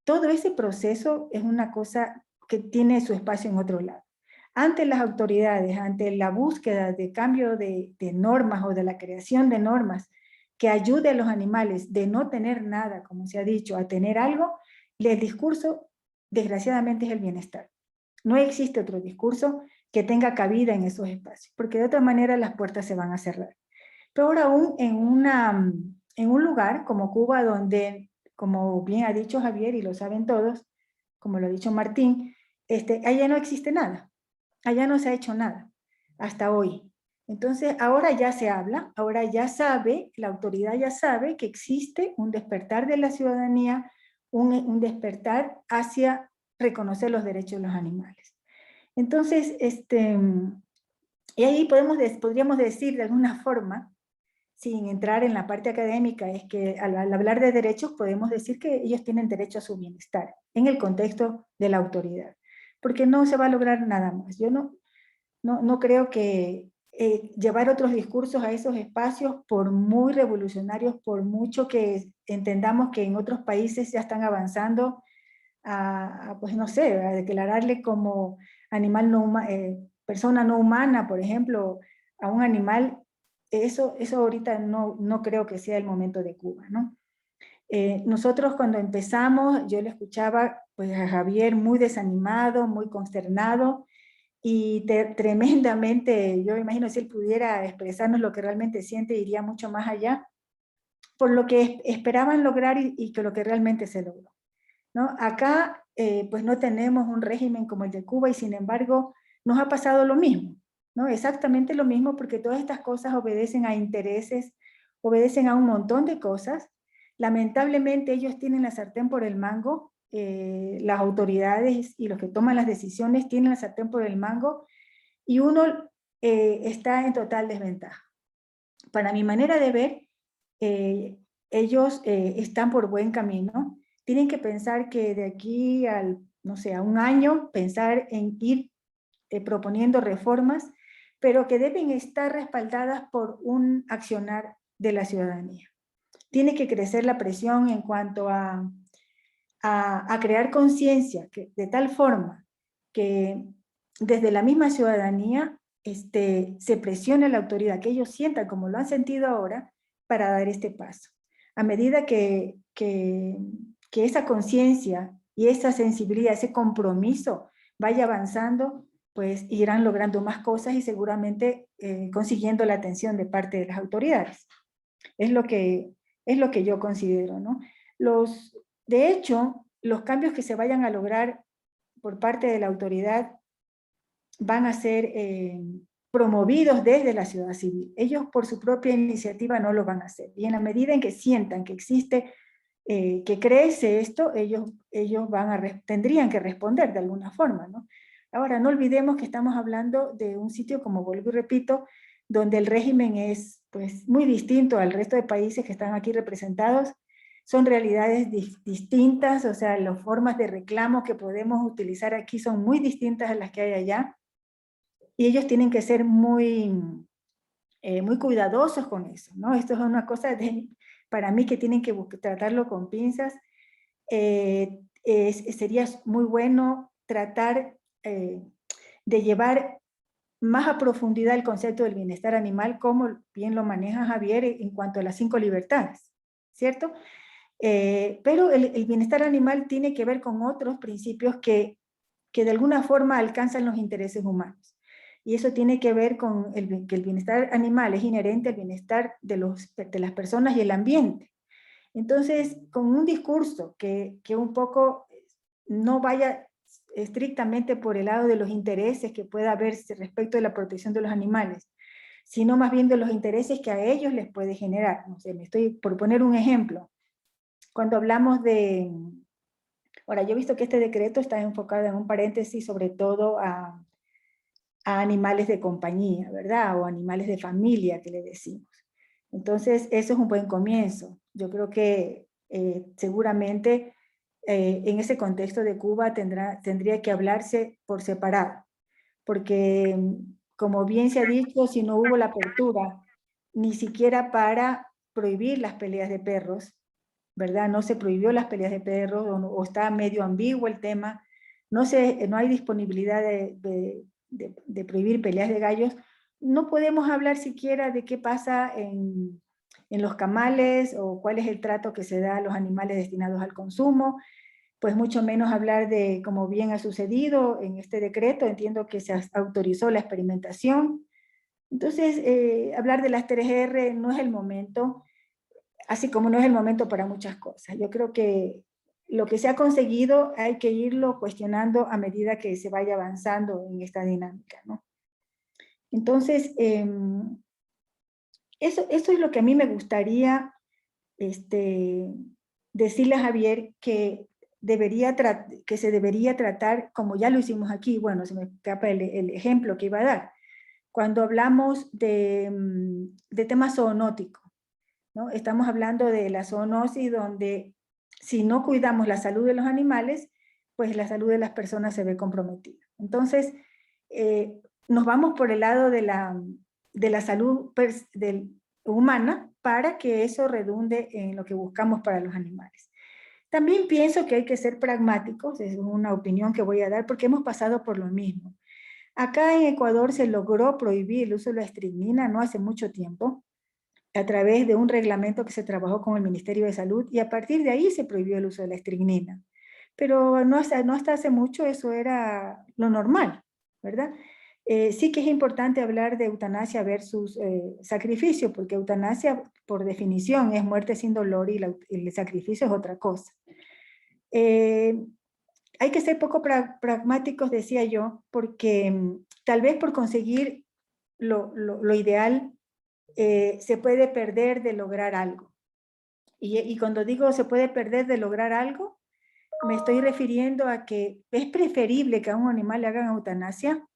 Todo ese proceso es una cosa que tiene su espacio en otro lado. Ante las autoridades, ante la búsqueda de cambio de normas o de la creación de normas que ayude a los animales de no tener nada, como se ha dicho, a tener algo, el discurso desgraciadamente es el bienestar. No existe otro discurso que tenga cabida en esos espacios, porque de otra manera las puertas se van a cerrar. Peor aún en un lugar como Cuba, donde, como bien ha dicho Javier y lo saben todos, como lo ha dicho Martín, allá no existe nada, allá no se ha hecho nada hasta hoy. Entonces ahora ya se habla, ahora ya sabe, la autoridad ya sabe que existe un despertar de la ciudadanía, un despertar hacia reconocer los derechos de los animales. Entonces, y ahí podríamos decir de alguna forma, sin entrar en la parte académica, es que al hablar de derechos podemos decir que ellos tienen derecho a su bienestar en el contexto de la autoridad, porque no se va a lograr nada más. Yo no creo que llevar otros discursos a esos espacios, por muy revolucionarios, por mucho que entendamos que en otros países ya están avanzando pues no sé, a declararle como animal persona no humana, por ejemplo, a un animal, eso ahorita no creo que sea el momento de Cuba, ¿no? Nosotros cuando empezamos, yo le escuchaba pues, a Javier muy desanimado, muy consternado, y tremendamente, yo imagino si él pudiera expresarnos lo que realmente siente, iría mucho más allá, por lo que esperaban lograr y que lo que realmente se logró, ¿no? Acá pues no tenemos un régimen como el de Cuba y sin embargo nos ha pasado lo mismo, ¿no? Exactamente lo mismo, porque todas estas cosas obedecen a intereses, obedecen a un montón de cosas. Lamentablemente ellos tienen la sartén por el mango, las autoridades y los que toman las decisiones tienen la sartén por el mango y uno está en total desventaja. Para mi manera de ver, ellos están por buen camino. Tienen que pensar que de aquí no sé, a un año, pensar en ir proponiendo reformas, pero que deben estar respaldadas por un accionar de la ciudadanía. Tiene que crecer la presión en cuanto a crear conciencia, de tal forma que desde la misma ciudadanía se presione a la autoridad, que ellos sientan como lo han sentido ahora, para dar este paso. A medida que esa conciencia y esa sensibilidad, ese compromiso vaya avanzando, pues irán logrando más cosas y seguramente consiguiendo la atención de parte de las autoridades. Es lo que yo considero, ¿no? De hecho, los cambios que se vayan a lograr por parte de la autoridad van a ser promovidos desde la sociedad civil. Ellos por su propia iniciativa no lo van a hacer. Y en la medida en que sientan que existe, que crece esto, ellos tendrían que responder de alguna forma, ¿no? Ahora, no olvidemos que estamos hablando de un sitio, como vuelvo y repito, donde el régimen es pues, muy distinto al resto de países que están aquí representados. Son realidades distintas, o sea, las formas de reclamo que podemos utilizar aquí son muy distintas a las que hay allá. Y ellos tienen que ser muy cuidadosos con eso, ¿no? Esto es una cosa para mí que tienen que tratarlo con pinzas. Sería muy bueno tratar de llevar más a profundidad el concepto del bienestar animal, como bien lo maneja Javier en cuanto a las 5 libertades, ¿cierto? Pero el bienestar animal tiene que ver con otros principios que de alguna forma alcanzan los intereses humanos. Y eso tiene que ver con que el bienestar animal es inherente al bienestar de las personas y el ambiente. Entonces, con un discurso que un poco no vaya estrictamente por el lado de los intereses que pueda haber respecto de la protección de los animales, sino más bien de los intereses que a ellos les puede generar. No sé, me estoy por poner un ejemplo. Cuando hablamos de... Ahora, yo he visto que este decreto está enfocado en un paréntesis sobre todo a animales de compañía, ¿verdad? O animales de familia, que le decimos. Entonces, eso es un buen comienzo. Yo creo que seguramente en ese contexto de Cuba tendría que hablarse por separado, porque como bien se ha dicho, si no hubo la apertura, ni siquiera para prohibir las peleas de perros, ¿verdad? No se prohibió las peleas de perros, o está medio ambiguo el tema, no hay disponibilidad de prohibir peleas de gallos. No podemos hablar siquiera de qué pasa en los camales o cuál es el trato que se da a los animales destinados al consumo, pues mucho menos hablar de, como bien ha sucedido en este decreto, entiendo que se autorizó la experimentación. Entonces, hablar de las 3R no es el momento, así como no es el momento para muchas cosas. Yo creo que lo que se ha conseguido hay que irlo cuestionando a medida que se vaya avanzando en esta dinámica, ¿no? Entonces, eso es lo que a mí me gustaría decirle a Javier que se debería tratar, como ya lo hicimos aquí. Bueno, se me escapa el ejemplo que iba a dar. Cuando hablamos de temas zoonóticos, ¿no? Estamos hablando de la zoonosis, donde si no cuidamos la salud de los animales, pues la salud de las personas se ve comprometida. Entonces, nos vamos por el lado de la salud humana para que eso redunde en lo que buscamos para los animales. También pienso que hay que ser pragmáticos, es una opinión que voy a dar, porque hemos pasado por lo mismo. Acá en Ecuador se logró prohibir el uso de la estricnina no hace mucho tiempo, a través de un reglamento que se trabajó con el Ministerio de Salud, y a partir de ahí se prohibió el uso de la estricnina. Pero no hasta hace mucho eso era lo normal, ¿verdad? Sí que es importante hablar de eutanasia versus sacrificio, porque eutanasia, por definición, es muerte sin dolor y el sacrificio es otra cosa. Hay que ser poco pragmáticos, decía yo, porque tal vez por conseguir lo ideal se puede perder de lograr algo. Y cuando digo se puede perder de lograr algo, me estoy refiriendo a que es preferible que a un animal le hagan eutanasia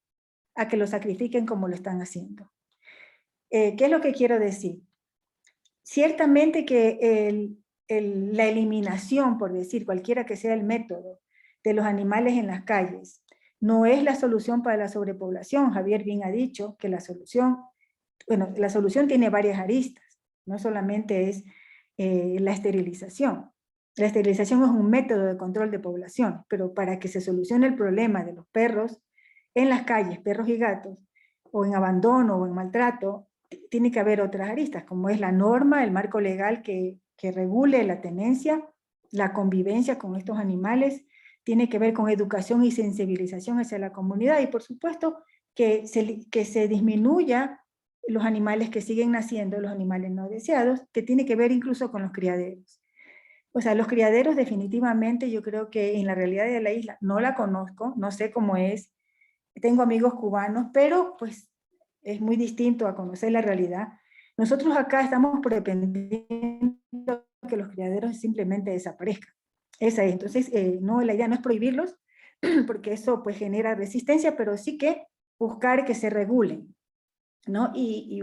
a que lo sacrifiquen como lo están haciendo. ¿Qué es lo que quiero decir? Ciertamente que la eliminación, por decir, cualquiera que sea el método, de los animales en las calles, no es la solución para la sobrepoblación. Javier bien ha dicho que la solución tiene varias aristas, no solamente es la esterilización. La esterilización es un método de control de población, pero para que se solucione el problema de los perros en las calles, perros y gatos, o en abandono o en maltrato, tiene que haber otras aristas, como es la norma, el marco legal que regule la tenencia, la convivencia con estos animales, tiene que ver con educación y sensibilización hacia la comunidad, y por supuesto que se disminuya los animales que siguen naciendo, los animales no deseados, que tiene que ver incluso con los criaderos. O sea, los criaderos definitivamente yo creo que en la realidad de la isla no la conozco, no sé cómo es, tengo amigos cubanos, pero pues es muy distinto a conocer la realidad. Nosotros acá estamos pretendiendo que los criaderos simplemente desaparezcan. Esa es. Entonces, no, la idea no es prohibirlos, porque eso pues genera resistencia, pero sí que buscar que se regulen, ¿no? Y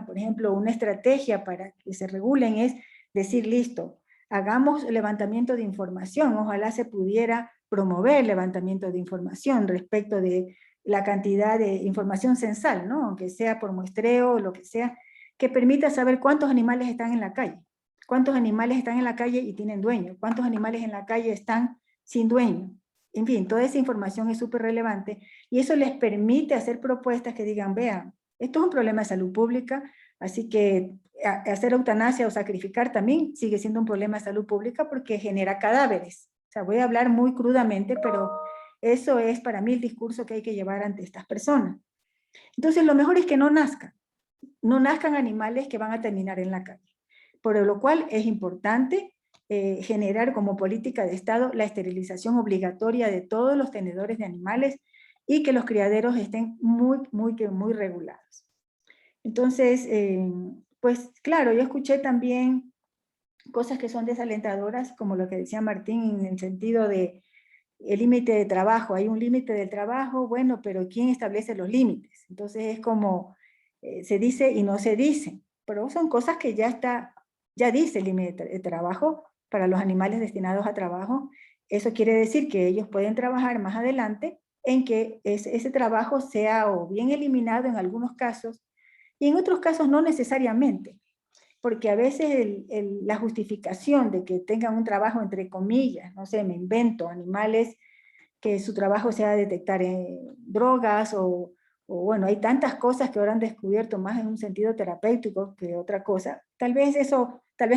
por ejemplo, una estrategia para que se regulen es decir, listo, hagamos levantamiento de información, ojalá se pudiera promover levantamiento de información respecto de la cantidad de información censal, ¿no? Aunque sea por muestreo o lo que sea, que permita saber cuántos animales están en la calle, cuántos animales están en la calle y tienen dueño, cuántos animales en la calle están sin dueño. En fin, toda esa información es súper relevante y eso les permite hacer propuestas que digan, vean, esto es un problema de salud pública, así que hacer eutanasia o sacrificar también sigue siendo un problema de salud pública porque genera cadáveres. O sea, voy a hablar muy crudamente, pero eso es para mí el discurso que hay que llevar ante estas personas. Entonces, lo mejor es que no nazcan animales que van a terminar en la calle. Por lo cual es importante generar como política de Estado la esterilización obligatoria de todos los tenedores de animales y que los criaderos estén muy regulados. Entonces, pues claro, yo escuché también cosas que son desalentadoras, como lo que decía Martín en el sentido de el límite de trabajo. Hay un límite del trabajo, bueno, pero ¿quién establece los límites? Entonces es como se dice y no se dice, pero son cosas que ya dice el límite de trabajo para los animales destinados a trabajo. Eso quiere decir que ellos pueden trabajar más adelante en que ese trabajo sea o bien eliminado en algunos casos, y en otros casos no necesariamente, porque a veces la justificación de que tengan un trabajo entre comillas, no sé, me invento, animales que su trabajo sea detectar drogas o bueno, hay tantas cosas que ahora han descubierto más en un sentido terapéutico que otra cosa. Tal vez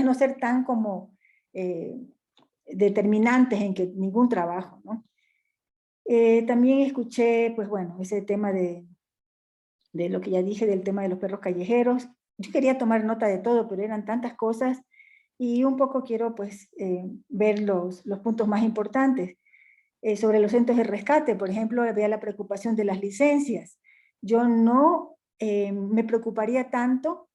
no ser tan como determinantes en que ningún trabajo, ¿no? También escuché, pues bueno, ese tema de lo que ya dije del tema de los perros callejeros. Yo quería tomar nota de todo, pero eran tantas cosas Y un poco quiero pues ver los puntos más importantes. Sobre los centros de rescate, por ejemplo, había la preocupación de las licencias. Yo no me preocuparía tanto,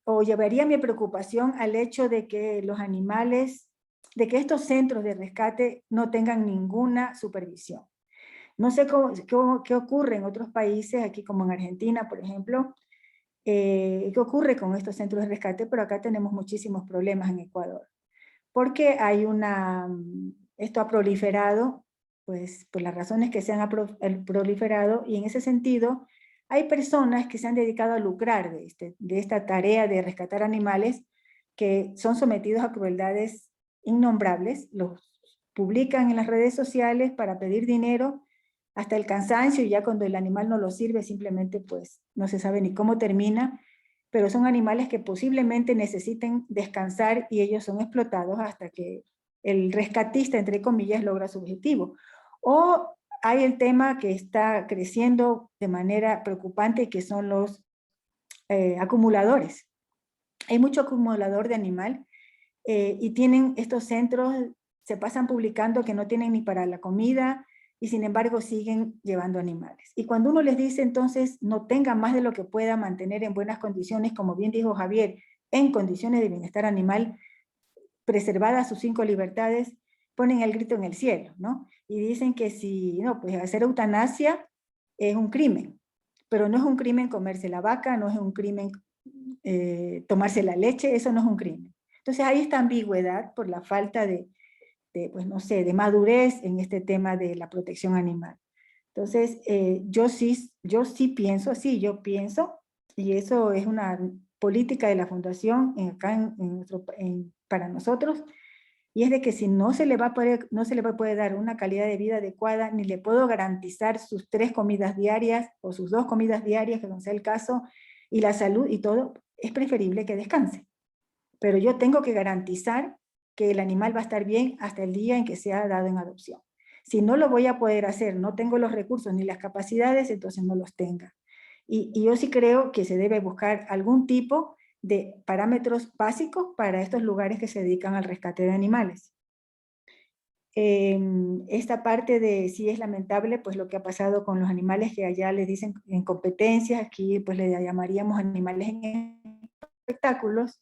o llevaría mi preocupación al hecho de que los animales, de que estos centros de rescate no tengan ninguna supervisión. No sé qué ocurre en otros países, aquí como en Argentina, por ejemplo, qué ocurre con estos centros de rescate, pero acá tenemos muchísimos problemas en Ecuador. Porque esto ha proliferado, pues por las razones que se han proliferado, y en ese sentido hay personas que se han dedicado a lucrar de esta tarea de rescatar animales que son sometidos a crueldades innombrables, los publican en las redes sociales para pedir dinero hasta el cansancio, y ya cuando el animal no lo sirve simplemente pues no se sabe ni cómo termina, pero son animales que posiblemente necesiten descansar y ellos son explotados hasta que el rescatista, entre comillas, logra su objetivo. O hay el tema que está creciendo de manera preocupante, que son los acumuladores. Hay mucho acumulador de animal y tienen estos centros, se pasan publicando que no tienen ni para la comida, y sin embargo siguen llevando animales. Y cuando uno les dice entonces no tengan más de lo que pueda mantener en buenas condiciones, como bien dijo Javier, en condiciones de bienestar animal, preservadas sus 5 libertades, ponen el grito en el cielo, ¿no? Y dicen que si, no, pues hacer eutanasia es un crimen, pero no es un crimen comerse la vaca, no es un crimen tomarse la leche, eso no es un crimen. Entonces hay esta ambigüedad por la falta pues no sé, de madurez en este tema de la protección animal. Entonces, yo sí pienso así, yo pienso, y eso es una política de la Fundación acá para nosotros, y es de que si no se le va a poder dar una calidad de vida adecuada, ni le puedo garantizar sus 3 comidas diarias, o sus 2 comidas diarias, que no sea el caso, y la salud y todo, es preferible que descanse. Pero yo tengo que garantizar que el animal va a estar bien hasta el día en que sea dado en adopción. Si no lo voy a poder hacer, no tengo los recursos ni las capacidades, entonces no los tenga. Y yo sí creo que se debe buscar algún tipo de parámetros básicos para estos lugares que se dedican al rescate de animales. Esta parte de sí es lamentable, pues lo que ha pasado con los animales que allá les dicen en competencias, aquí pues le llamaríamos animales en espectáculos,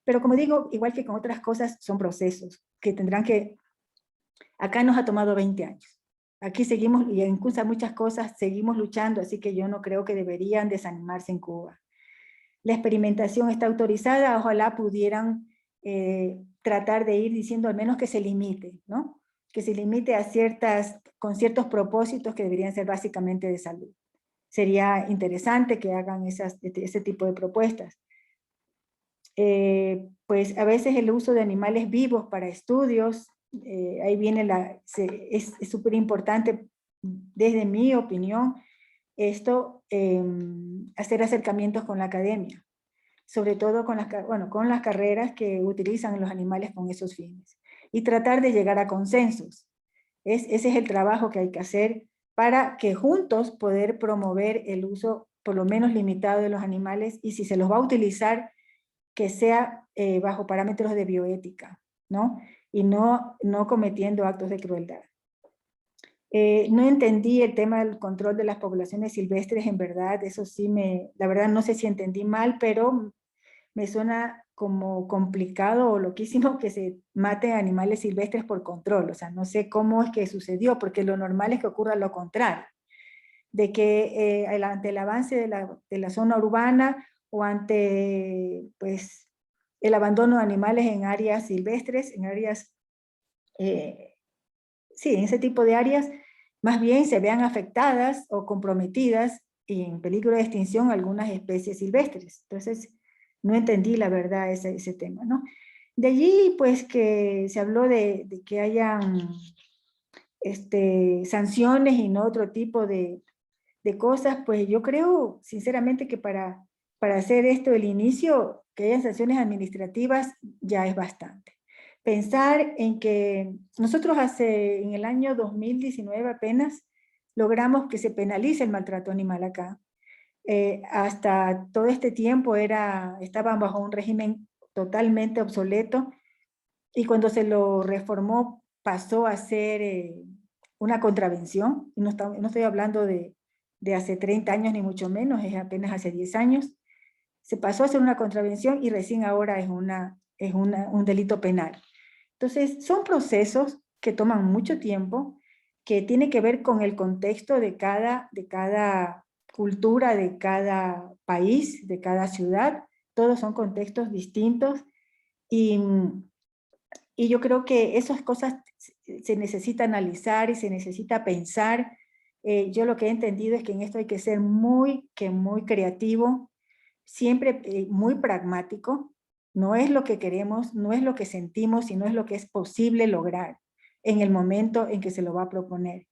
pero como digo, igual que con otras cosas, son procesos que tendrán que... Acá nos ha tomado 20 años. Aquí seguimos, y incluso muchas cosas, seguimos luchando, así que yo no creo que deberían desanimarse en Cuba. La experimentación está autorizada, ojalá pudieran tratar de ir diciendo al menos que se limite, ¿no? Que se limite a con ciertos propósitos que deberían ser básicamente de salud. Sería interesante que hagan ese tipo de propuestas. Pues a veces el uso de animales vivos para estudios, ahí viene es súper importante desde mi opinión, hacer acercamientos con la academia, sobre todo con las carreras que utilizan los animales con esos fines, y tratar de llegar a consensos. Ese es el trabajo que hay que hacer para que juntos poder promover el uso por lo menos limitado de los animales, y si se los va a utilizar, que sea bajo parámetros de bioética, ¿no? Y no cometiendo actos de crueldad. No entendí el tema del control de las poblaciones silvestres, en verdad, eso sí la verdad no sé si entendí mal, pero me suena como complicado o loquísimo que se maten animales silvestres por control, o sea, no sé cómo es que sucedió, porque lo normal es que ocurra lo contrario, de que ante el avance de la zona urbana, o ante pues, el abandono de animales en áreas silvestres, en áreas, sí, en ese tipo de áreas, más bien se vean afectadas o comprometidas y en peligro de extinción algunas especies silvestres. Entonces, no entendí la verdad ese tema, ¿no? De allí, pues, que se habló de que hayan sanciones y no otro tipo de cosas, pues yo creo sinceramente que para hacer esto el inicio, que hayan sanciones administrativas ya es bastante. Pensar en que nosotros en el año 2019 apenas logramos que se penalice el maltrato animal acá. hasta todo este tiempo estaban bajo un régimen totalmente obsoleto, y cuando se lo reformó pasó a ser una contravención. No estoy hablando de hace 30 años ni mucho menos, es apenas hace 10 años. Se pasó a ser una contravención y recién ahora es un delito penal. Entonces son procesos que toman mucho tiempo, que tienen que ver con el contexto de cada cultura, de cada país, de cada ciudad. Todos son contextos distintos, y yo creo que esas cosas se necesita analizar y se necesita pensar. Yo lo que he entendido es que en esto hay que ser muy creativo, siempre muy pragmático. No es lo que queremos, no es lo que sentimos, sino es lo que es posible lograr en el momento en que se lo va a proponer.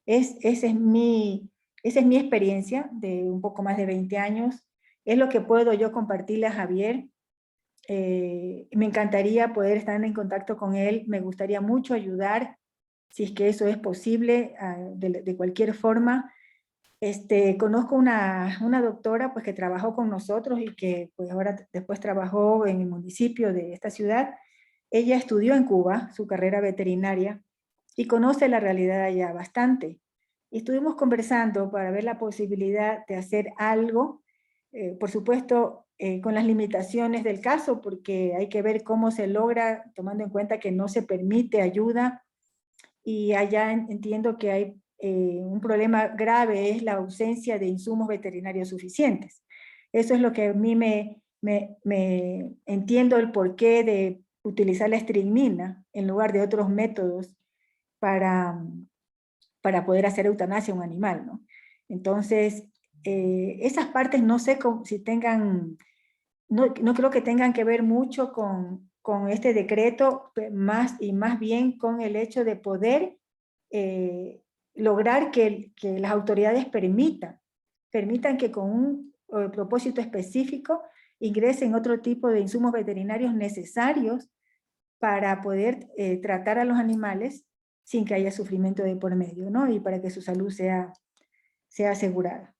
Esa es mi experiencia de un poco más de 20 años. Es lo que puedo yo compartirle a Javier. Me encantaría poder estar en contacto con él, me gustaría mucho ayudar, si es que eso es posible, de cualquier forma. Conozco una doctora pues, que trabajó con nosotros y que pues, ahora después trabajó en el municipio de esta ciudad. Ella estudió en Cuba su carrera veterinaria y conoce la realidad allá bastante. Y estuvimos conversando para ver la posibilidad de hacer algo, por supuesto, con las limitaciones del caso, porque hay que ver cómo se logra, tomando en cuenta que no se permite ayuda, y allá entiendo que hay un problema grave, es la ausencia de insumos veterinarios suficientes. Eso es lo que a mí me entiendo el porqué de utilizar la estricnina en lugar de otros métodos para poder hacer eutanasia a un animal, ¿no? Entonces, esas partes no sé si tengan, no creo que tengan que ver mucho con este decreto, más bien con el hecho de poder lograr que las autoridades permitan que con un propósito específico ingresen otro tipo de insumos veterinarios necesarios para poder tratar a los animales sin que haya sufrimiento de por medio, ¿no? Y para que su salud sea asegurada.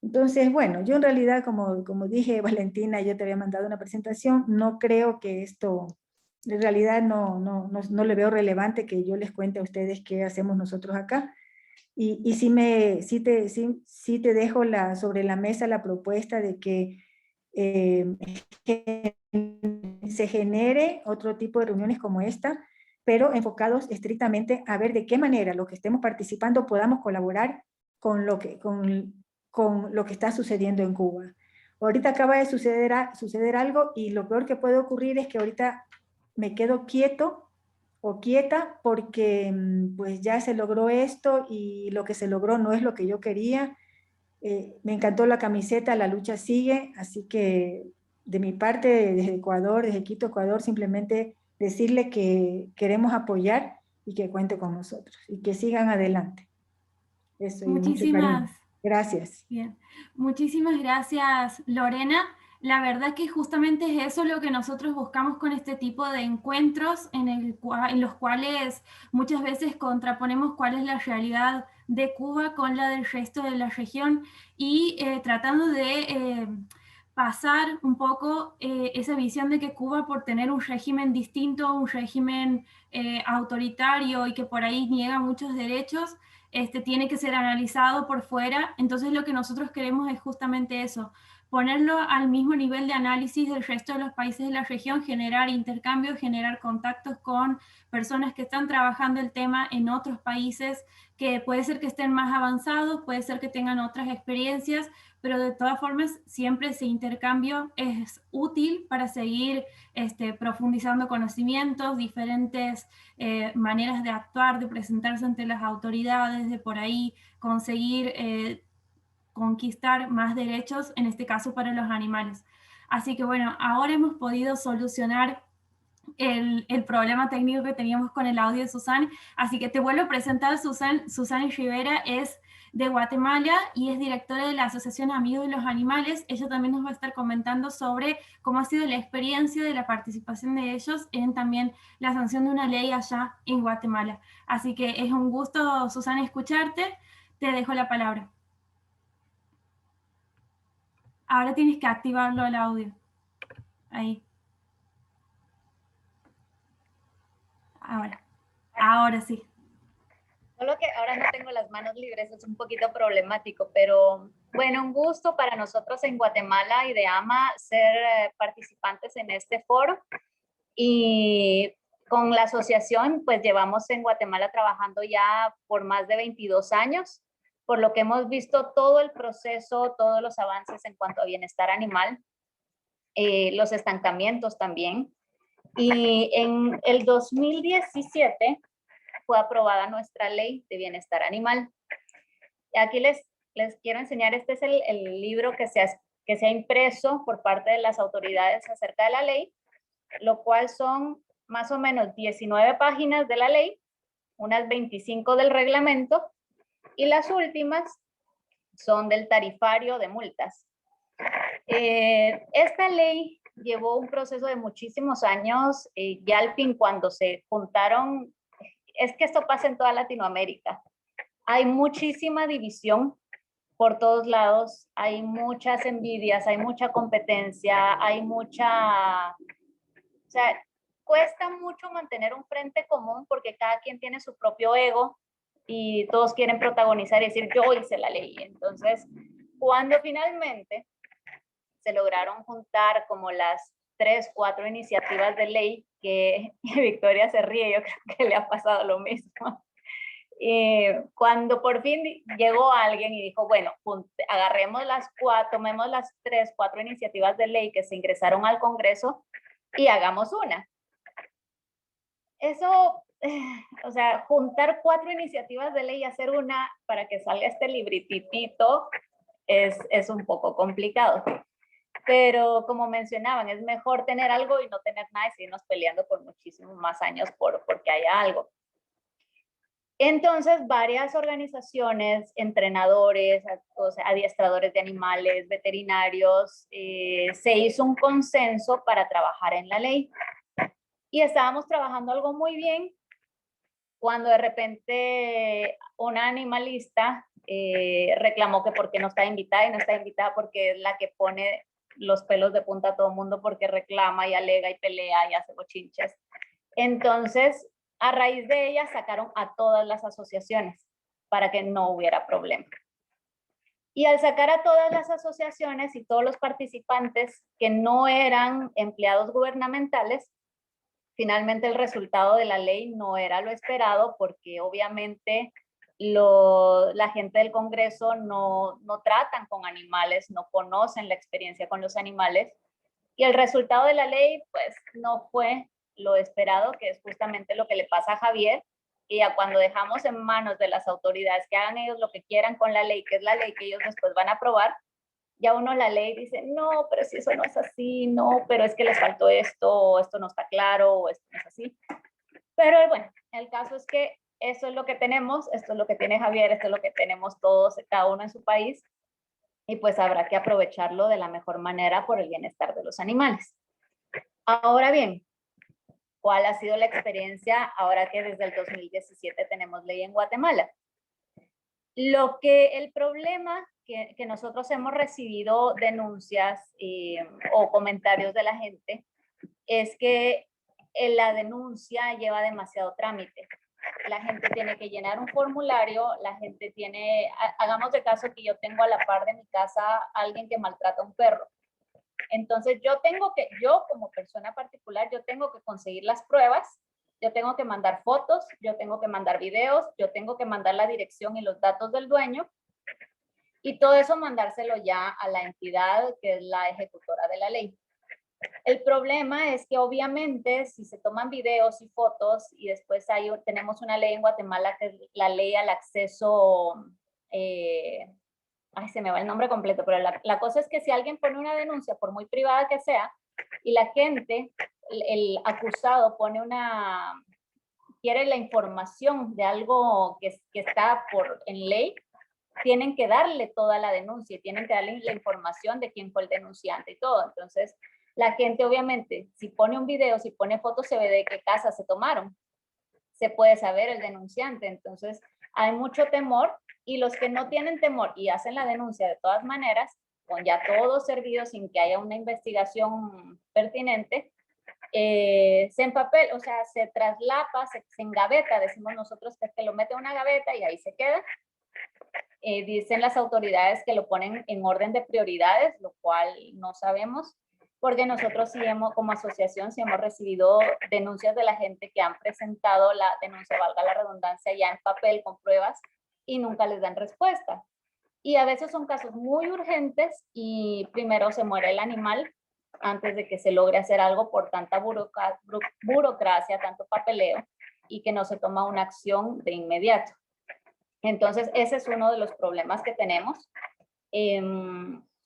Entonces, bueno, yo en realidad, como dije, Valentina, yo te había mandado una presentación, no creo que esto, en realidad no le veo relevante que yo les cuente a ustedes qué hacemos nosotros acá. Y sí te dejo sobre la mesa la propuesta de que se genere otro tipo de reuniones como esta, pero enfocados estrictamente a ver de qué manera los que estemos participando podamos colaborar con lo que está sucediendo en Cuba. Ahorita acaba de suceder algo, y lo peor que puede ocurrir es que ahorita me quedo quieto o quieta porque pues ya se logró esto y lo que se logró no es lo que yo quería. Me encantó la camiseta, la lucha sigue, así que de mi parte, desde Ecuador, desde Quito, Ecuador, simplemente decirle que queremos apoyar y que cuente con nosotros y que sigan adelante. Eso, y mucho cariño. Gracias. Bien. Muchísimas gracias, Lorena. La verdad que justamente es eso lo que nosotros buscamos con este tipo de encuentros en los cuales muchas veces contraponemos cuál es la realidad de Cuba con la del resto de la región, y tratando de pasar un poco esa visión de que Cuba, por tener un régimen distinto, un régimen autoritario y que por ahí niega muchos derechos, tiene que ser analizado por fuera. Entonces lo que nosotros queremos es justamente eso, ponerlo al mismo nivel de análisis del resto de los países de la región, generar intercambios, generar contactos con personas que están trabajando el tema en otros países, que puede ser que estén más avanzados, puede ser que tengan otras experiencias, pero de todas formas siempre ese intercambio es útil para seguir profundizando conocimientos, diferentes maneras de actuar, de presentarse ante las autoridades, de por ahí conseguir conquistar más derechos, en este caso para los animales. Así que bueno, ahora hemos podido solucionar el problema técnico que teníamos con el audio de Susana, así que te vuelvo a presentar. Susana Rivera es de Guatemala y es directora de la Asociación Amigos de los Animales. Ella también nos va a estar comentando sobre cómo ha sido la experiencia de la participación de ellos en también la sanción de una ley allá en Guatemala. Así que es un gusto, Susana, escucharte. Te dejo la palabra. Ahora tienes que activarlo el audio. Ahí. Ahora sí. Solo que ahora no tengo las manos libres, es un poquito problemático, pero bueno, un gusto para nosotros en Guatemala y de AMA ser participantes en este foro. Y con la asociación, pues llevamos en Guatemala trabajando ya por más de 22 años, por lo que hemos visto todo el proceso, todos los avances en cuanto a bienestar animal, los estancamientos también. Y en el 2017 fue aprobada nuestra ley de bienestar animal. Y aquí les quiero enseñar, este es el libro que se ha impreso por parte de las autoridades acerca de la ley, lo cual son más o menos 19 páginas de la ley, unas 25 del reglamento, y las últimas son del tarifario de multas. Esta ley llevó un proceso de muchísimos años, ya al fin cuando se juntaron, es que esto pasa en toda Latinoamérica, hay muchísima división por todos lados, hay muchas envidias, hay mucha competencia, hay mucha, o sea, cuesta mucho mantener un frente común porque cada quien tiene su propio ego y todos quieren protagonizar y decir yo hice la ley. Entonces, cuando finalmente se lograron juntar como las 3, 4 iniciativas de ley, que Victoria se ríe, yo creo que le ha pasado lo mismo. Cuando por fin llegó alguien y dijo, bueno, agarremos tomemos las 3, 4 iniciativas de ley que se ingresaron al Congreso y hagamos una. Eso, o sea, juntar 4 iniciativas de ley y hacer una para que salga este librititito es un poco complicado. Pero como mencionaban, es mejor tener algo y no tener nada y seguirnos peleando por muchísimos más años porque haya algo. Entonces, varias organizaciones, entrenadores, o sea, adiestradores de animales, veterinarios, se hizo un consenso para trabajar en la ley. Y estábamos trabajando algo muy bien cuando de repente una animalista reclamó que por qué no está invitada, y no está invitada porque es la que pone los pelos de punta a todo el mundo porque reclama y alega y pelea y hace bochinches. Entonces, a raíz de ella sacaron a todas las asociaciones para que no hubiera problema. Y al sacar a todas las asociaciones y todos los participantes que no eran empleados gubernamentales, finalmente el resultado de la ley no era lo esperado porque obviamente la gente del Congreso no tratan con animales, no conocen la experiencia con los animales, y el resultado de la ley pues no fue lo esperado, que es justamente lo que le pasa a Javier. Y ya cuando dejamos en manos de las autoridades que hagan ellos lo que quieran con la ley, que es la ley que ellos después van a aprobar, ya uno la ley dice, no, pero si eso no es así, no, pero es que les faltó esto, o esto no está claro, o esto no es así. Pero bueno, el caso es que eso es lo que tenemos, esto es lo que tiene Javier, esto es lo que tenemos todos, cada uno en su país, y pues habrá que aprovecharlo de la mejor manera por el bienestar de los animales. Ahora bien, ¿cuál ha sido la experiencia ahora que desde el 2017 tenemos ley en Guatemala? El problema que nosotros hemos recibido denuncias o comentarios de la gente es que la denuncia lleva demasiado trámite. La gente tiene que llenar un formulario, la gente hagamos de caso que yo tengo a la par de mi casa a alguien que maltrata a un perro. Entonces yo como persona particular, yo tengo que conseguir las pruebas, yo tengo que mandar fotos, yo tengo que mandar videos, yo tengo que mandar la dirección y los datos del dueño, y todo eso mandárselo ya a la entidad que es la ejecutora de la ley. El problema es que obviamente si se toman videos y fotos y después tenemos una ley en Guatemala que es la ley al acceso, se me va el nombre completo, pero la cosa es que si alguien pone una denuncia, por muy privada que sea, y la gente, el acusado quiere la información de algo que está en ley, tienen que darle toda la denuncia, tienen que darle la información de quién fue el denunciante y todo. Entonces, la gente obviamente, si pone un video, si pone fotos, se ve de qué casa se tomaron. Se puede saber el denunciante. Entonces, hay mucho temor, y los que no tienen temor y hacen la denuncia de todas maneras, con ya todo servido sin que haya una investigación pertinente, se empapela, o sea, se traslapa, se engaveta, decimos nosotros que lo mete en una gaveta y ahí se queda. Dicen las autoridades que lo ponen en orden de prioridades, lo cual no sabemos, porque nosotros sí hemos, como asociación, sí hemos recibido denuncias de la gente que han presentado la denuncia, valga la redundancia, ya en papel con pruebas y nunca les dan respuesta. Y a veces son casos muy urgentes y primero se muere el animal antes de que se logre hacer algo por tanta burocracia, tanto papeleo, y que no se toma una acción de inmediato. Entonces, ese es uno de los problemas que tenemos.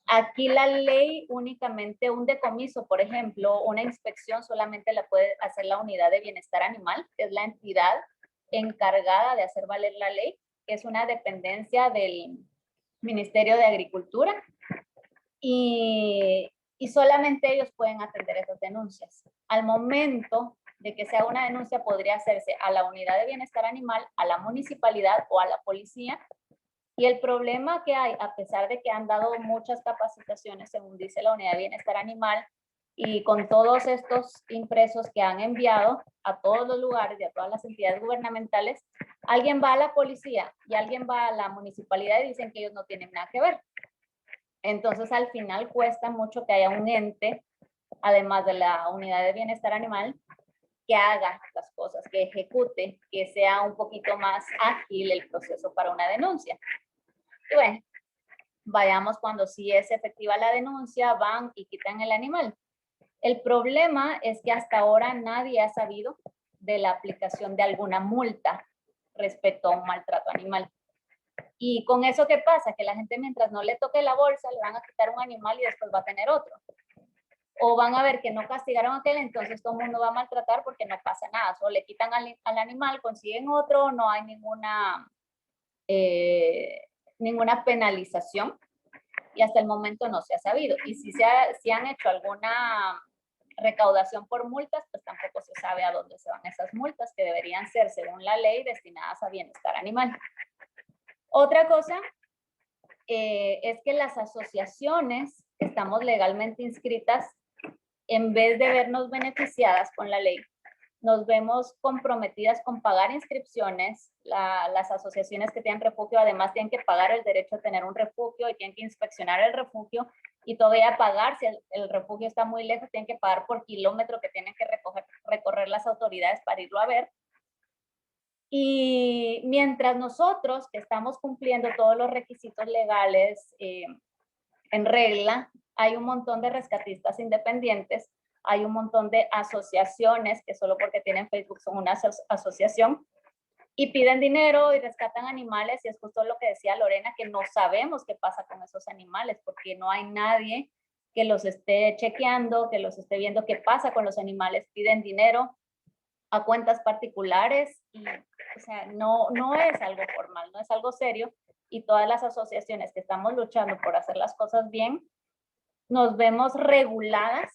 Aquí la ley únicamente un decomiso, por ejemplo, una inspección solamente la puede hacer la Unidad de Bienestar Animal, que es la entidad encargada de hacer valer la ley, que es una dependencia del Ministerio de Agricultura, y solamente ellos pueden atender esas denuncias. Al momento de que sea una denuncia, podría hacerse a la Unidad de Bienestar Animal, a la municipalidad o a la policía. Y el problema que hay, a pesar de que han dado muchas capacitaciones, según dice la Unidad de Bienestar Animal, y con todos estos impresos que han enviado a todos los lugares y a todas las entidades gubernamentales, alguien va a la policía y alguien va a la municipalidad y dicen que ellos no tienen nada que ver. Entonces, al final cuesta mucho que haya un ente, además de la Unidad de Bienestar Animal, que haga las cosas, que ejecute, que sea un poquito más ágil el proceso para una denuncia. Y bueno, vayamos cuando sí es efectiva la denuncia, van y quitan el animal. El problema es que hasta ahora nadie ha sabido de la aplicación de alguna multa respecto a un maltrato animal. Y con eso, ¿qué pasa? Que la gente, mientras no le toque la bolsa, le van a quitar un animal y después va a tener otro. O van a ver que no castigaron a aquel, entonces todo el mundo va a maltratar porque no pasa nada. Solo le quitan al animal, consiguen otro, no hay ninguna penalización. Y hasta el momento no se ha sabido. Y si han hecho alguna recaudación por multas, pues tampoco se sabe a dónde se van esas multas, que deberían ser, según la ley, destinadas a bienestar animal. Otra cosa es que las asociaciones que estamos legalmente inscritas, en vez de vernos beneficiadas con la ley, nos vemos comprometidas con pagar inscripciones. Las asociaciones que tienen refugio además tienen que pagar el derecho a tener un refugio y tienen que inspeccionar el refugio y todavía pagar, si el refugio está muy lejos, tienen que pagar por kilómetro que tienen que recorrer las autoridades para irlo a ver. Y mientras nosotros, que estamos cumpliendo todos los requisitos legales en regla, hay un montón de rescatistas independientes, hay un montón de asociaciones que solo porque tienen Facebook son una asociación y piden dinero y rescatan animales, y es justo lo que decía Lorena, que no sabemos qué pasa con esos animales porque no hay nadie que los esté chequeando, que los esté viendo qué pasa con los animales. Piden dinero a cuentas particulares y, o sea, no es algo formal, no es algo serio, y todas las asociaciones que estamos luchando por hacer las cosas bien nos vemos reguladas,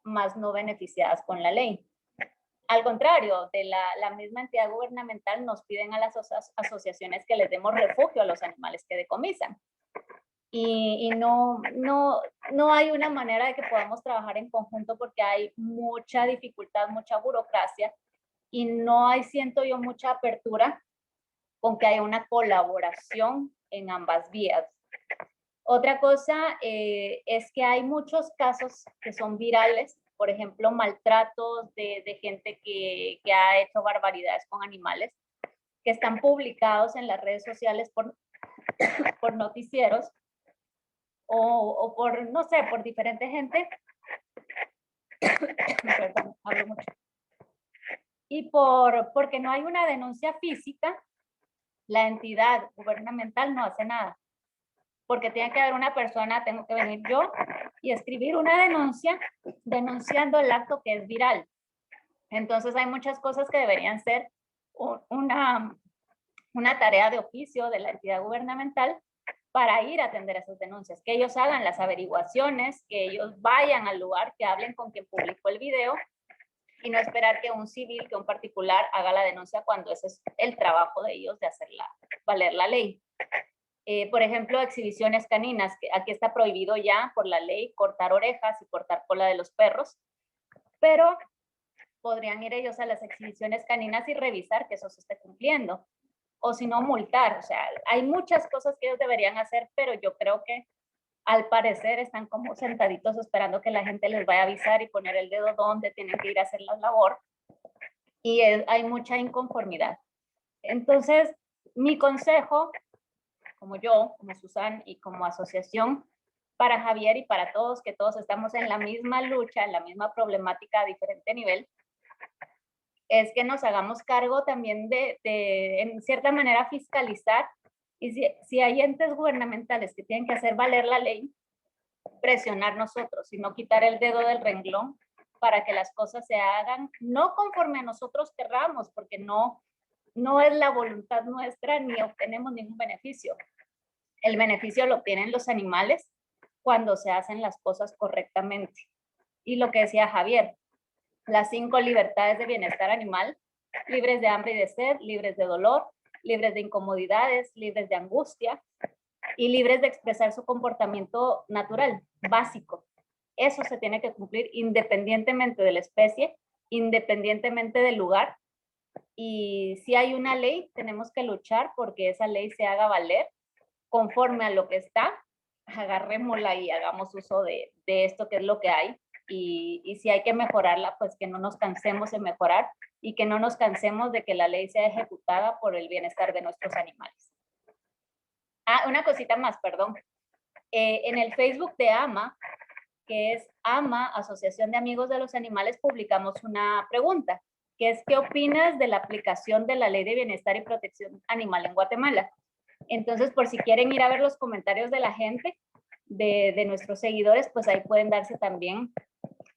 más no beneficiadas con la ley. Al contrario, de la misma entidad gubernamental nos piden a las asociaciones que les demos refugio a los animales que decomisan. Y no hay una manera de que podamos trabajar en conjunto porque hay mucha dificultad, mucha burocracia, y no hay, siento yo, mucha apertura con que haya una colaboración en ambas vías. Otra cosa es que hay muchos casos que son virales, por ejemplo, maltratos de gente que ha hecho barbaridades con animales, que están publicados en las redes sociales por noticieros o por, no sé, por diferente gente. Perdón, hablo mucho. Y porque no hay una denuncia física, la entidad gubernamental no hace nada. Porque tiene que haber una persona, tengo que venir yo y escribir una denuncia denunciando el acto que es viral. Entonces hay muchas cosas que deberían ser una tarea de oficio de la entidad gubernamental para ir a atender esas denuncias, que ellos hagan las averiguaciones, que ellos vayan al lugar, que hablen con quien publicó el video y no esperar que un civil, que un particular haga la denuncia cuando ese es el trabajo de ellos de hacer valer la ley. Por ejemplo, exhibiciones caninas, que aquí está prohibido ya por la ley cortar orejas y cortar cola de los perros, pero podrían ir ellos a las exhibiciones caninas y revisar que eso se esté cumpliendo, o si no, multar. O sea, hay muchas cosas que ellos deberían hacer, pero yo creo que al parecer están como sentaditos esperando que la gente les vaya a avisar y poner el dedo donde tienen que ir a hacer la labor, y hay mucha inconformidad. Entonces, mi consejo, como yo, como Susan y como asociación, para Javier y para todos, que todos estamos en la misma lucha, en la misma problemática a diferente nivel, es que nos hagamos cargo también de en cierta manera, fiscalizar, y si hay entes gubernamentales que tienen que hacer valer la ley, presionar nosotros y no quitar el dedo del renglón para que las cosas se hagan no conforme a nosotros querramos, porque no es la voluntad nuestra ni obtenemos ningún beneficio. El beneficio lo obtienen los animales cuando se hacen las cosas correctamente. Y lo que decía Javier, las 5 libertades de bienestar animal: libres de hambre y de sed, libres de dolor, libres de incomodidades, libres de angustia y libres de expresar su comportamiento natural, básico. Eso se tiene que cumplir independientemente de la especie, independientemente del lugar. Y si hay una ley, tenemos que luchar porque esa ley se haga valer conforme a lo que está. Agarrémosla y hagamos uso de esto que es lo que hay. Y si hay que mejorarla, pues que no nos cansemos de mejorar y que no nos cansemos de que la ley sea ejecutada por el bienestar de nuestros animales. Una cosita más, perdón. En el Facebook de AMA, que es AMA, Asociación de Amigos de los Animales, publicamos una pregunta, que es: ¿qué opinas de la aplicación de la Ley de Bienestar y Protección Animal en Guatemala? Entonces, por si quieren ir a ver los comentarios de la gente, de nuestros seguidores, pues ahí pueden darse también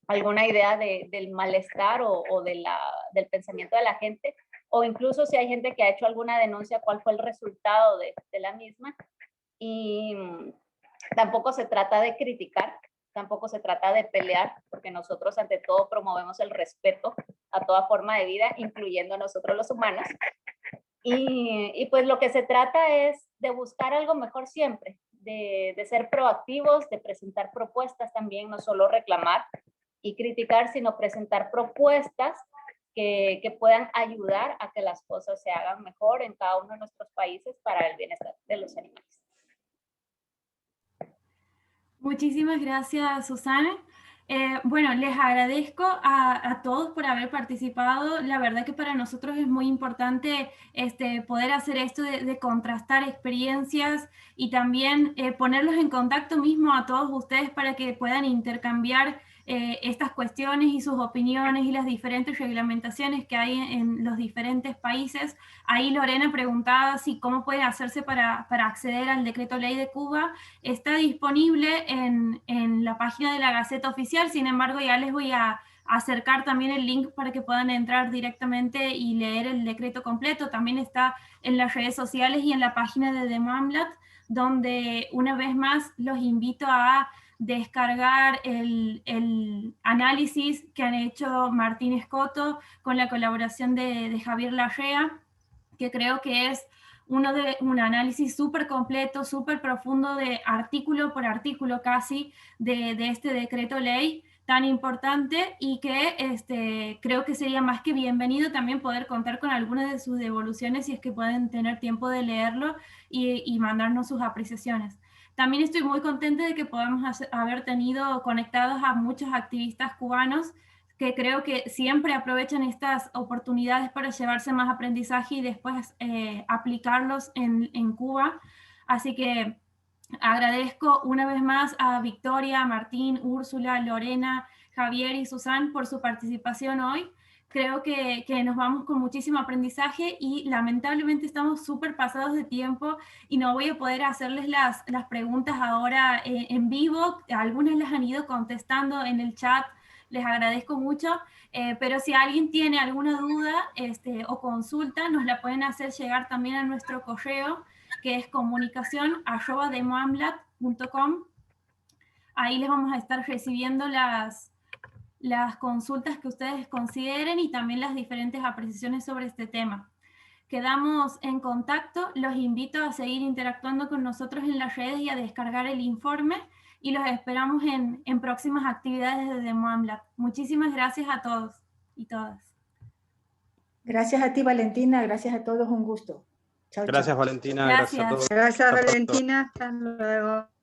alguna idea del malestar o del pensamiento de la gente, o incluso si hay gente que ha hecho alguna denuncia, cuál fue el resultado de la misma. Y tampoco se trata de criticar, tampoco se trata de pelear, porque nosotros ante todo promovemos el respeto a toda forma de vida, incluyendo a nosotros los humanos. Y pues lo que se trata es de buscar algo mejor siempre, de ser proactivos, de presentar propuestas también, no solo reclamar y criticar, sino presentar propuestas que puedan ayudar a que las cosas se hagan mejor en cada uno de nuestros países para el bienestar de los animales. Muchísimas gracias, Susana. Bueno, les agradezco a todos por haber participado. La verdad que para nosotros es muy importante poder hacer esto de contrastar experiencias y también ponerlos en contacto mismo a todos ustedes para que puedan intercambiar estas cuestiones y sus opiniones y las diferentes reglamentaciones que hay en los diferentes países. Ahí Lorena preguntaba si cómo puede hacerse para acceder al decreto ley de Cuba. Está disponible en la página de la Gaceta Oficial, sin embargo ya les voy a acercar también el link para que puedan entrar directamente y leer el decreto completo. También está en las redes sociales y en la página de Demoamlat, donde una vez más los invito a descargar el análisis que han hecho Martín Escoto con la colaboración de Javier Larrea, que creo que es un análisis súper completo, súper profundo, de artículo por artículo casi, de este decreto ley tan importante, y que creo que sería más que bienvenido también poder contar con algunas de sus devoluciones si es que pueden tener tiempo de leerlo y mandarnos sus apreciaciones. También estoy muy contenta de que podamos haber tenido conectados a muchos activistas cubanos que creo que siempre aprovechan estas oportunidades para llevarse más aprendizaje y después aplicarlos en Cuba. Así que agradezco una vez más a Victoria, Martín, Úrsula, Lorena, Javier y Susan por su participación hoy. Creo que nos vamos con muchísimo aprendizaje y lamentablemente estamos súper pasados de tiempo y no voy a poder hacerles las preguntas ahora en vivo. Algunas las han ido contestando en el chat, les agradezco mucho, pero si alguien tiene alguna duda o consulta, nos la pueden hacer llegar también a nuestro correo, que es comunicacion@demoamlat.com. Ahí les vamos a estar recibiendo las consultas que ustedes consideren y también las diferentes apreciaciones sobre este tema. Quedamos en contacto, los invito a seguir interactuando con nosotros en las redes y a descargar el informe, y los esperamos en próximas actividades de DemoAmLab. Muchísimas gracias a todos y todas. Gracias a ti, Valentina, gracias a todos, un gusto. Chao, Gracias, chao. Valentina, Gracias. gracias a todos. Gracias, Hasta pronto. Valentina. Hasta luego.